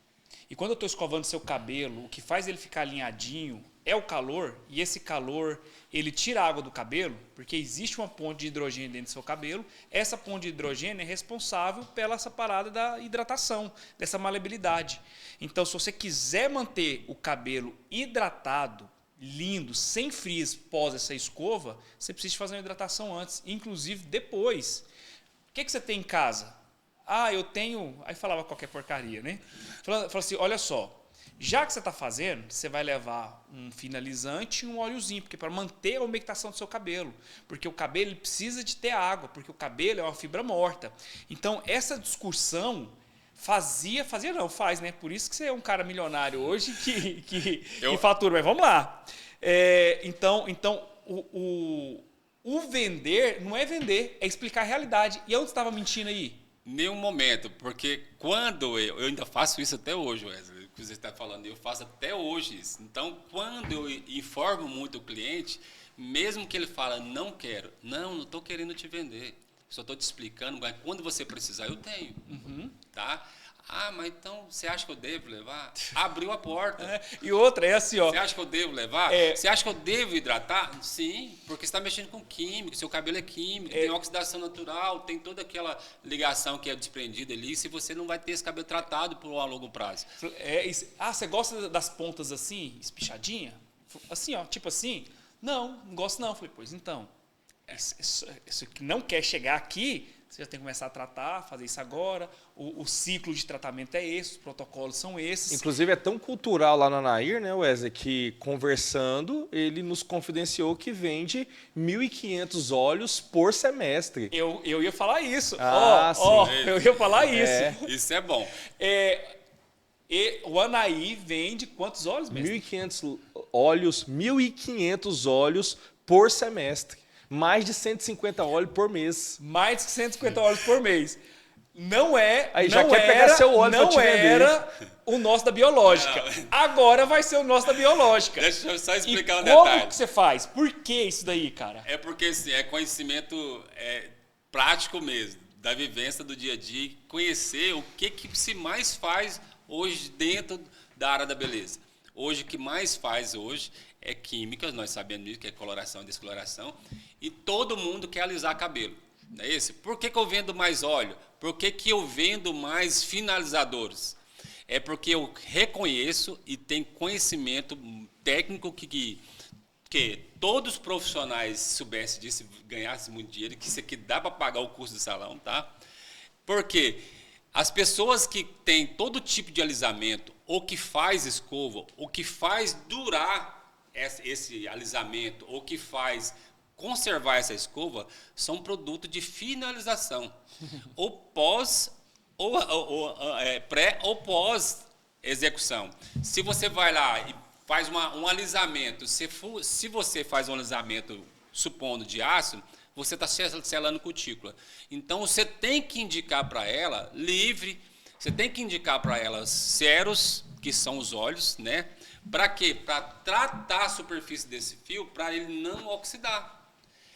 E quando eu estou escovando seu cabelo, o que faz ele ficar alinhadinho é o calor, e esse calor, ele tira a água do cabelo, porque existe uma ponte de hidrogênio dentro do seu cabelo. Essa ponte de hidrogênio é responsável pela essa parada da hidratação, dessa maleabilidade. Então, se você quiser manter o cabelo hidratado, lindo, sem frizz pós essa escova, você precisa fazer uma hidratação antes, inclusive depois. O que você tem em casa? Ah, eu tenho... Aí falava qualquer porcaria, né? Falava assim, olha só, já que você está fazendo, você vai levar um finalizante e um óleozinho, porque para manter a umectação do seu cabelo. Porque o cabelo ele precisa de ter água, porque o cabelo é uma fibra morta. Então, essa discussão faz, né? Por isso que você é um cara milionário hoje que fatura. Mas vamos lá. Então o vender não é vender, é explicar a realidade. E onde estava mentindo aí? Nenhum momento, porque quando eu ainda faço isso até hoje, Wesley, o que você está falando, eu faço até hoje isso. Então, quando eu informo muito o cliente, mesmo que ele fala, não quero, não estou querendo te vender, só estou te explicando, mas quando você precisar, eu tenho. Tá? Ah, mas então, você acha que eu devo levar? Abriu a porta. E outra, é assim, ó. Você acha que eu devo levar? Você acha que eu devo hidratar? Sim, porque você está mexendo com químico, seu cabelo é químico, tem oxidação natural, tem toda aquela ligação que é desprendida ali, se você não vai ter esse cabelo tratado por um longo prazo. Você gosta das pontas assim, espichadinha? Assim, ó, tipo assim? Não gosto não. Falei, pois então, isso que não quer chegar aqui, você já tem que começar a tratar, fazer isso agora. O ciclo de tratamento é esse, os protocolos são esses. Inclusive é tão cultural lá na Nair, né, Wesley, que conversando, ele nos confidenciou que vende 1.500 óleos por semestre. Eu ia falar isso. Sim. Eu ia falar isso. Isso é bom. E o Anaí vende quantos óleos mesmo? 1.500 óleos por semestre. Mais de 150 óleos por mês. Mais de 150 óleos por mês. Não é. Aí já quer pegar seu óleo pra te vender. Era o nosso da biológica. Não. Agora vai ser o nosso da biológica. Deixa eu só explicar um como detalhe. que você faz? Por que isso daí, cara? É porque assim, é conhecimento prático mesmo, da vivência do dia a dia, conhecer o que se mais faz hoje dentro da área da beleza. Hoje, o que mais faz hoje é químicas, nós sabemos isso, que é coloração e descoloração, e todo mundo quer alisar cabelo, não é isso? Por que eu vendo mais óleo? Por que eu vendo mais finalizadores? É porque eu reconheço e tenho conhecimento técnico que todos os profissionais soubessem disso, ganhassem muito dinheiro, que isso aqui dá para pagar o custo do salão, tá? Porque as pessoas que têm todo tipo de alisamento, ou que faz escova, ou que faz durar esse alisamento, ou que faz conservar essa escova são produtos de finalização, ou pós, pré ou pós execução. Se você vai lá e faz um alisamento, se você faz um alisamento, supondo de aço, você está selando cutícula. Então, você tem que indicar para ela livre, você tem que indicar para ela ceros, que são os óleos, né? Para quê? Para tratar a superfície desse fio, para ele não oxidar.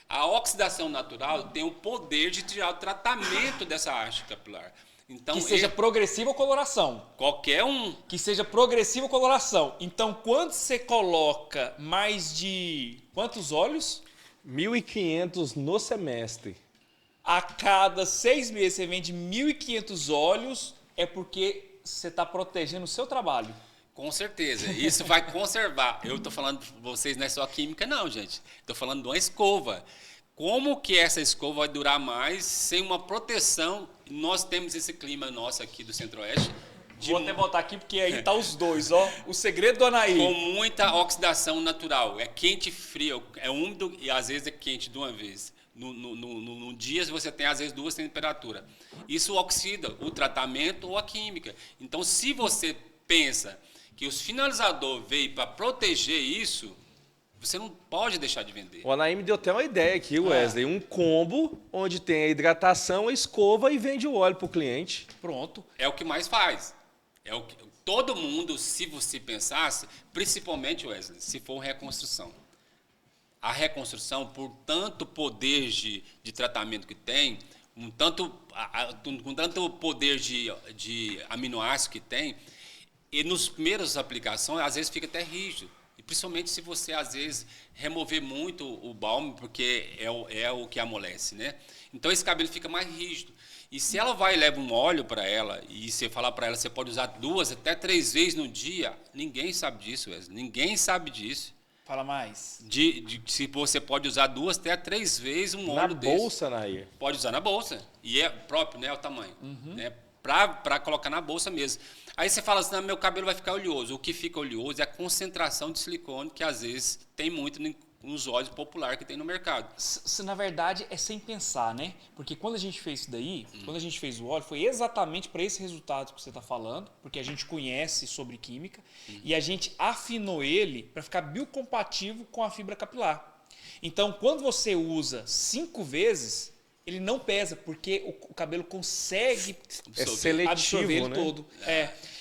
A oxidação natural tem o poder de tirar o tratamento dessa haste capilar. Então, Que seja progressiva ou coloração. qualquer um. Que seja progressiva ou coloração. Então, quando você coloca mais de quantos óleos? 1.500 no semestre. A cada 6 meses você vende 1.500 óleos, é porque você está protegendo o seu trabalho. Com certeza. Isso vai conservar. Eu estou falando para vocês, não é só química, não, gente. Estou falando de uma escova. Como que essa escova vai durar mais sem uma proteção? Nós temos esse clima nosso aqui do Centro-Oeste. Vou até botar aqui porque aí tá os dois, ó. O segredo do Anaí. Com muita oxidação natural. É quente e frio, é úmido e às vezes é quente de uma vez. No dia você tem às vezes duas temperaturas. Isso oxida o tratamento ou a química. Então, se você pensa que os finalizadores veio para proteger isso, você não pode deixar de vender. O Anaí me deu até uma ideia aqui, Wesley. Um combo onde tem a hidratação, a escova e vende o óleo para o cliente. Pronto. É o que mais faz. É o que todo mundo, se você pensasse, principalmente, Wesley, se for reconstrução. A reconstrução, por tanto poder de tratamento que tem, com tanto poder de aminoácido que tem, e nos primeiros aplicações, às vezes fica até rígido. E principalmente se você, às vezes, remover muito o balme, porque é o que amolece, né? Então, esse cabelo fica mais rígido. E se ela vai e leva um óleo para ela, e você falar para ela, você pode usar 2 até 3 vezes no dia, ninguém sabe disso, Wesley. Ninguém sabe disso. Fala mais. Se você pode usar 2 até 3 vezes um Na óleo desse. bolsa, Anaí. Pode usar na bolsa. E é próprio, né? O tamanho. Né? Para colocar na bolsa mesmo. Aí você fala assim, meu cabelo vai ficar oleoso. O que fica oleoso é a concentração de silicone, que às vezes tem muito nos óleos populares que tem no mercado. Na verdade, é sem pensar, né? Porque quando a gente fez isso daí, quando a gente fez o óleo, foi exatamente para esse resultado que você está falando, porque a gente conhece sobre química, e a gente afinou ele para ficar biocompatível com a fibra capilar. Então, quando você usa 5 vezes, ele não pesa, porque o cabelo consegue absorver ele né? todo.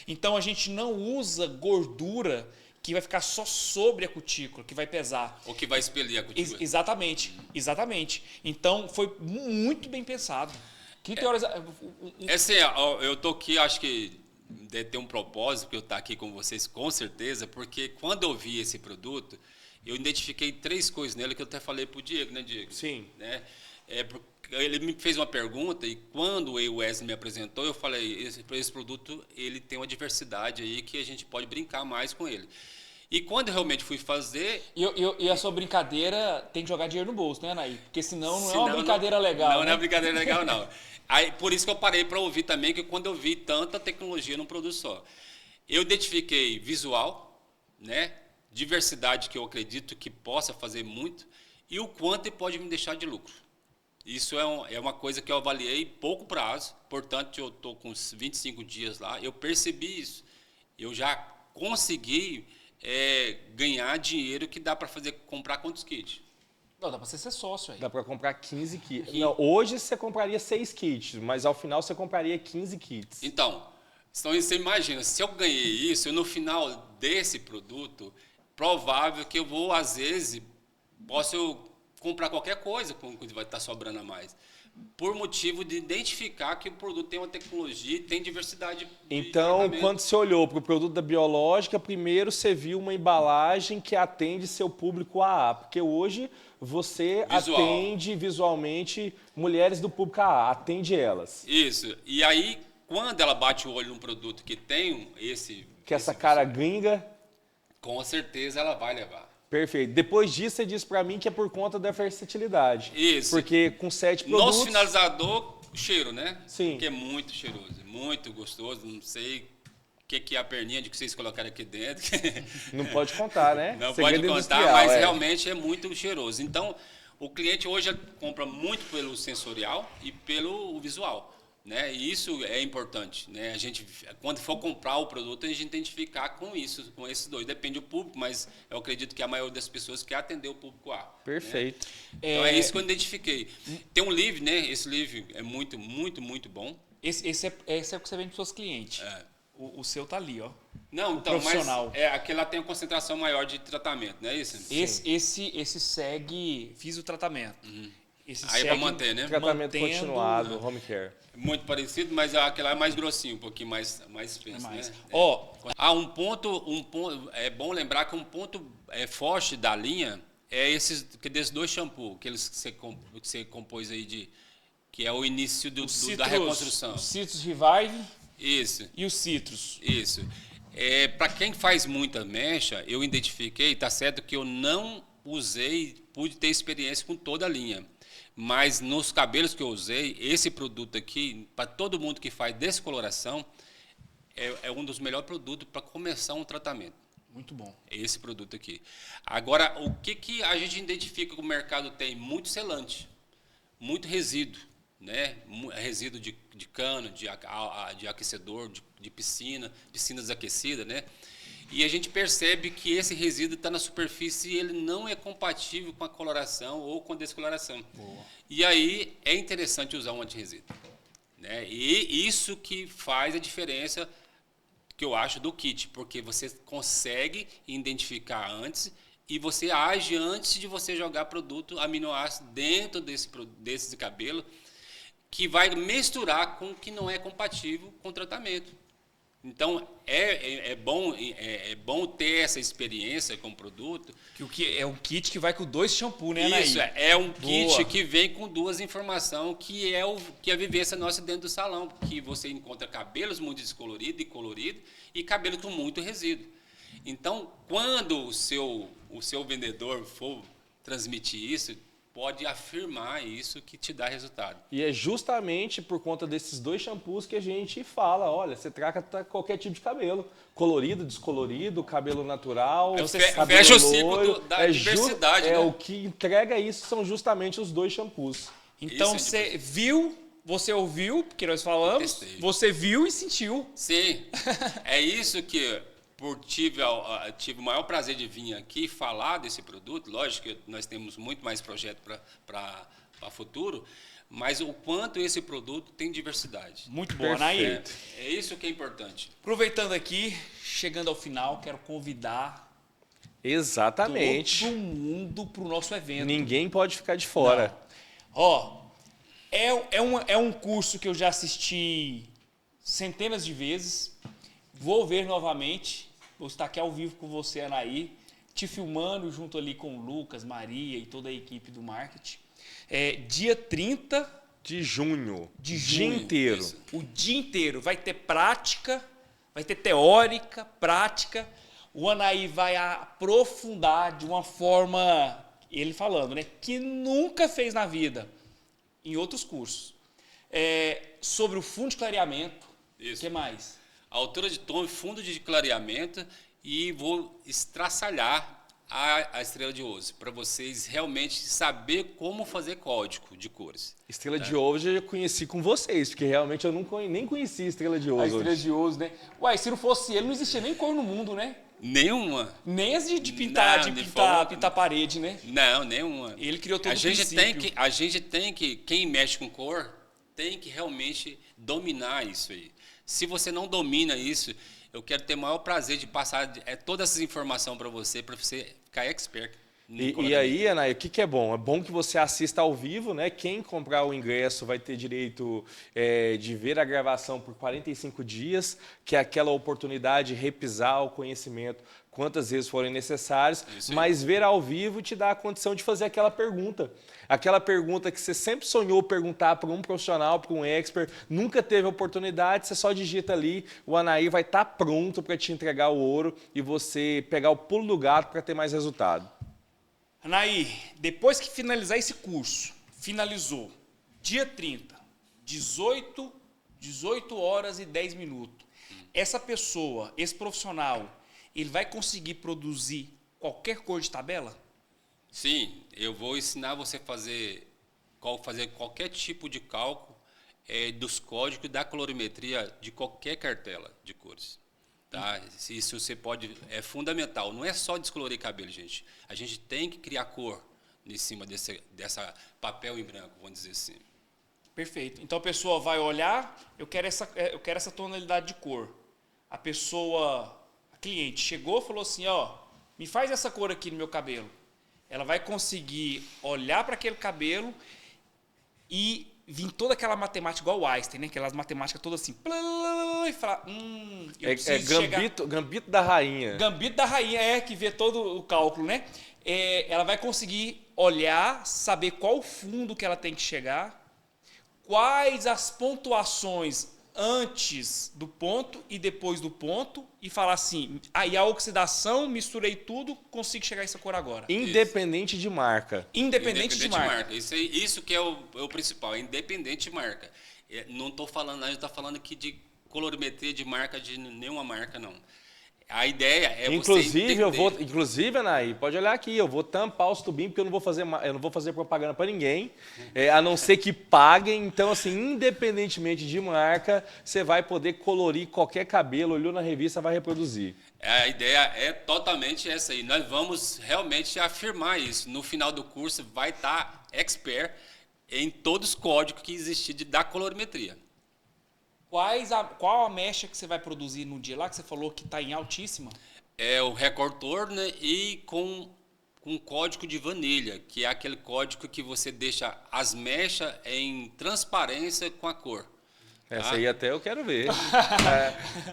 Então, a gente não usa gordura que vai ficar só sobre a cutícula, que vai pesar. Ou que vai expelir a cutícula. Exatamente. Então, foi muito bem pensado. Que teoria... Assim, eu tô aqui, acho que deve ter um propósito, porque eu estou aqui com vocês, com certeza, porque quando eu vi esse produto, eu identifiquei 3 coisas nele que eu até falei para o Diego, né, Diego? Sim. Né? Ele me fez uma pergunta e quando o Wesley me apresentou, eu falei, esse produto ele tem uma diversidade aí que a gente pode brincar mais com ele. E quando eu realmente fui fazer... E a sua brincadeira tem que jogar dinheiro no bolso, né, Anaí? Porque senão não é uma brincadeira legal. Não, né? não é brincadeira legal, não. Aí, por isso que eu parei para ouvir também, que quando eu vi tanta tecnologia num produto só. Eu identifiquei visual, né? Diversidade que eu acredito que possa fazer muito e o quanto ele pode me deixar de lucro. Isso é uma coisa que eu avaliei pouco prazo, portanto, eu estou com uns 25 dias lá, eu percebi isso. Eu já consegui ganhar dinheiro que dá para comprar quantos kits? Não, dá para você ser sócio aí. Dá para comprar 15 kits. Não, hoje você compraria 6 kits, mas ao final você compraria 15 kits. Então, você imagina, se eu ganhei isso, no final desse produto, provável que eu vou, às vezes, posso comprar qualquer coisa que vai estar sobrando a mais. Por motivo de identificar que o produto tem uma tecnologia e tem diversidade de Então, tratamento. quando você olhou para o produto da Biológica, primeiro você viu uma embalagem que atende seu público AA, porque hoje você atende visualmente mulheres do público AA, atende elas. Isso. E aí, quando ela bate o olho num produto que tem Essa cara gringa, com certeza ela vai levar. perfeito. Depois disso, você disse para mim que é por conta da versatilidade. Isso. Porque com 7 produtos... Nosso finalizador, cheiro, né? Sim. Que é muito cheiroso, muito gostoso. Não sei o que é a perninha de que vocês colocaram aqui dentro. Não pode contar, né? Não Segredo pode contar, industrial, mas realmente é muito cheiroso. Então, O cliente hoje compra muito pelo sensorial e pelo visual, né? E isso é importante, né? A gente, quando for comprar o produto, a gente identificar com isso, com esses dois. Depende do público, mas eu acredito que a maioria das pessoas quer atender o público A. Perfeito. Né? Então é isso que eu identifiquei. Tem um livro, né? Esse livro é muito, muito, muito bom. Esse é o que você vende para os seus clientes. É. O seu tá ali, ó. Não, então, profissional. mas aquele lá tem uma concentração maior de tratamento, não é isso? Esse segue fisiotratamento. Esse Aí é para manter, né? Tratamento mantendo, continuado, home care. Muito parecido, mas aquele lá é mais grossinho, um pouquinho mais espesso, mais. né? Ó, Um ponto, é bom lembrar que um ponto forte da linha é desses dois shampoos, aqueles que você compôs aí que é o início da reconstrução. O Citrus Revive Isso. e o Citrus. Isso. Para quem faz muita mecha, eu identifiquei, tá certo que eu não pude ter experiência com toda a linha. Mas nos cabelos que eu usei, esse produto aqui, para todo mundo que faz descoloração, é um dos melhores produtos para começar um tratamento. Muito bom. É esse produto aqui. Agora, o que a gente identifica que o mercado tem? Muito selante, muito resíduo, né? Resíduo de cano, de aquecedor, de piscinas aquecidas, né? E a gente percebe que esse resíduo está na superfície e ele não é compatível com a coloração ou com a descoloração. Boa. E aí é interessante usar um antirresíduo, né? E isso que faz a diferença, que eu acho, do kit, porque você consegue identificar antes e você age antes de você jogar produto aminoácido dentro desse cabelo, que vai misturar com o que não é compatível com o tratamento. Então, é bom ter essa experiência com o produto. Que é um kit que vai com 2 shampoos, né, Anaí? Isso, é um Boa. kit que vem com 2 informações, que é a vivência nossa dentro do salão, que você encontra cabelos muito descoloridos e coloridos e cabelos com muito resíduo. Então, quando o seu vendedor for transmitir isso, pode afirmar isso que te dá resultado. E é justamente por conta desses 2 shampoos que a gente fala, olha, você trata qualquer tipo de cabelo, colorido, descolorido, cabelo natural, cabelo fecha o loiro. ciclo da diversidade, né? O que entrega isso são justamente os 2 shampoos. Então você viu, você ouviu, porque nós falamos, você viu e sentiu. Sim, é isso que tive o maior prazer de vir aqui falar desse produto. Lógico que nós temos muito mais projeto para futuro, mas o quanto esse produto tem diversidade. Muito bom, Anaí. É isso que é importante. Aproveitando aqui, chegando ao final, quero convidar Exatamente. todo mundo para o nosso evento. Ninguém pode ficar de fora. Ó, é um curso que eu já assisti centenas de vezes. Vou ver novamente. Vou estar aqui ao vivo com você, Anaí, te filmando junto ali com o Lucas, Maria e toda a equipe do marketing. Dia 30 de junho. Dia inteiro. Isso. O dia inteiro. Vai ter prática, vai ter teórica, prática. O Anaí vai aprofundar de uma forma, ele falando, né, que nunca fez na vida, em outros cursos. Sobre o fundo de clareamento. Isso. O que mais? A altura de tom e fundo de clareamento, e vou estraçalhar a estrela de ouro, para vocês realmente saber como fazer código de cores. Estrela de ouro eu já conheci com vocês, porque realmente eu nem conhecia Estrela de ouro. A estrela de ouro, né? Uai, se não fosse ele, não existia nem cor no mundo, né? Nenhuma. Nem as de pintar, pintar a parede, né? Não, nenhuma. Ele criou todo a o gente princípio. A gente tem que, quem mexe com cor, tem que realmente dominar isso aí. Se você não domina isso, eu quero ter o maior prazer de passar todas essas informações para você ficar expert. E aí, Anaí, o que é bom? É bom que você assista ao vivo, né? Quem comprar o ingresso vai ter direito de ver a gravação por 45 dias, que é aquela oportunidade de repisar o conhecimento quantas vezes forem necessárias, mas ver ao vivo te dá a condição de fazer aquela pergunta que você sempre sonhou perguntar para um profissional, para um expert, nunca teve oportunidade, você só digita ali, o Anaí vai estar pronto para te entregar o ouro e você pegar o pulo do gato para ter mais resultado. Anaí, depois que finalizar esse curso, finalizou, dia 30, 18 horas e 10 minutos, essa pessoa, esse profissional, ele vai conseguir produzir qualquer cor de tabela? Sim, eu vou ensinar você a fazer qualquer tipo de cálculo dos códigos da colorimetria de qualquer cartela de cores. Tá? Isso você pode, é fundamental. Não é só descolorir cabelo, gente. A gente tem que criar cor em cima dessa papel em branco, vamos dizer assim. Perfeito. Então a pessoa vai olhar, eu quero essa tonalidade de cor. A cliente chegou e falou assim, ó, me faz essa cor aqui no meu cabelo. Ela vai conseguir olhar para aquele cabelo e vir toda aquela matemática igual o Einstein, né? Aquelas matemáticas todas assim, e falar, gambito da rainha. Gambito da rainha, que vê todo o cálculo, né? Ela vai conseguir olhar, saber qual o fundo que ela tem que chegar, quais as pontuações antes do ponto e depois do ponto, e falar assim, aí a oxidação, misturei tudo, consigo chegar a essa cor agora. Independente de marca. Independente de marca. Isso que é o principal, independente de marca. Não estou falando, a gente está falando aqui de colorimetria de marca, de nenhuma marca, não. A ideia é você entender. Inclusive, Anaí, pode olhar aqui, eu vou tampar os tubinhos porque eu não vou fazer propaganda para ninguém, a não ser que paguem. Então, assim, independentemente de marca, você vai poder colorir qualquer cabelo, olhou na revista, vai reproduzir. A ideia é totalmente essa aí. Nós vamos realmente afirmar isso. No final do curso vai estar expert em todos os códigos que existem da colorimetria. Qual a mecha que você vai produzir no dia lá, que você falou que está em altíssima? É o recortor, né? E com código de vanilha, que é aquele código que você deixa as mechas em transparência com a cor. Essa aí até eu quero ver.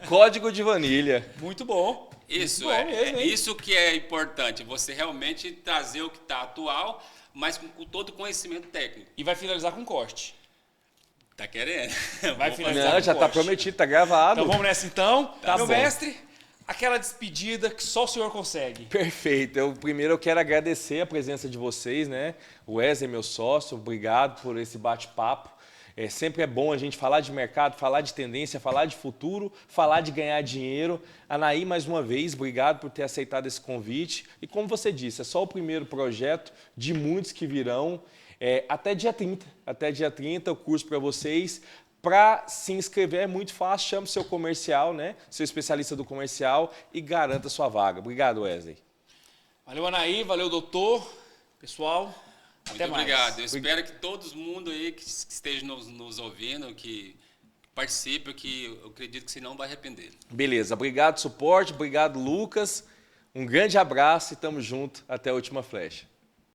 Código de vanilha. Muito bom. Isso, muito bom mesmo, isso que é importante, você realmente trazer o que está atual, mas com todo o conhecimento técnico. E vai finalizar com corte. Tá querendo? Vai finalizar Não, já está prometido, está gravado. Então vamos nessa então. Tá Meu bom. mestre, aquela despedida que só o senhor consegue. Perfeito. Primeiro eu quero agradecer a presença de vocês, né? O Wesley, meu sócio, obrigado por esse bate-papo. Sempre é bom a gente falar de mercado, falar de tendência, falar de futuro, falar de ganhar dinheiro. Anaí, mais uma vez, obrigado por ter aceitado esse convite. E como você disse, é só o primeiro projeto de muitos que virão. Até dia 30. Até dia 30, o curso para vocês. Para se inscrever é muito fácil, chame seu comercial, né? Seu especialista do comercial e garanta sua vaga. Obrigado, Wesley. Valeu, Anaí, valeu, doutor. Pessoal, até mais. Obrigado. Eu espero que todo mundo aí que esteja nos ouvindo, que participe, que eu acredito que você não vai arrepender. Beleza, obrigado, suporte, obrigado, Lucas. Um grande abraço e tamo junto. Até a última flecha.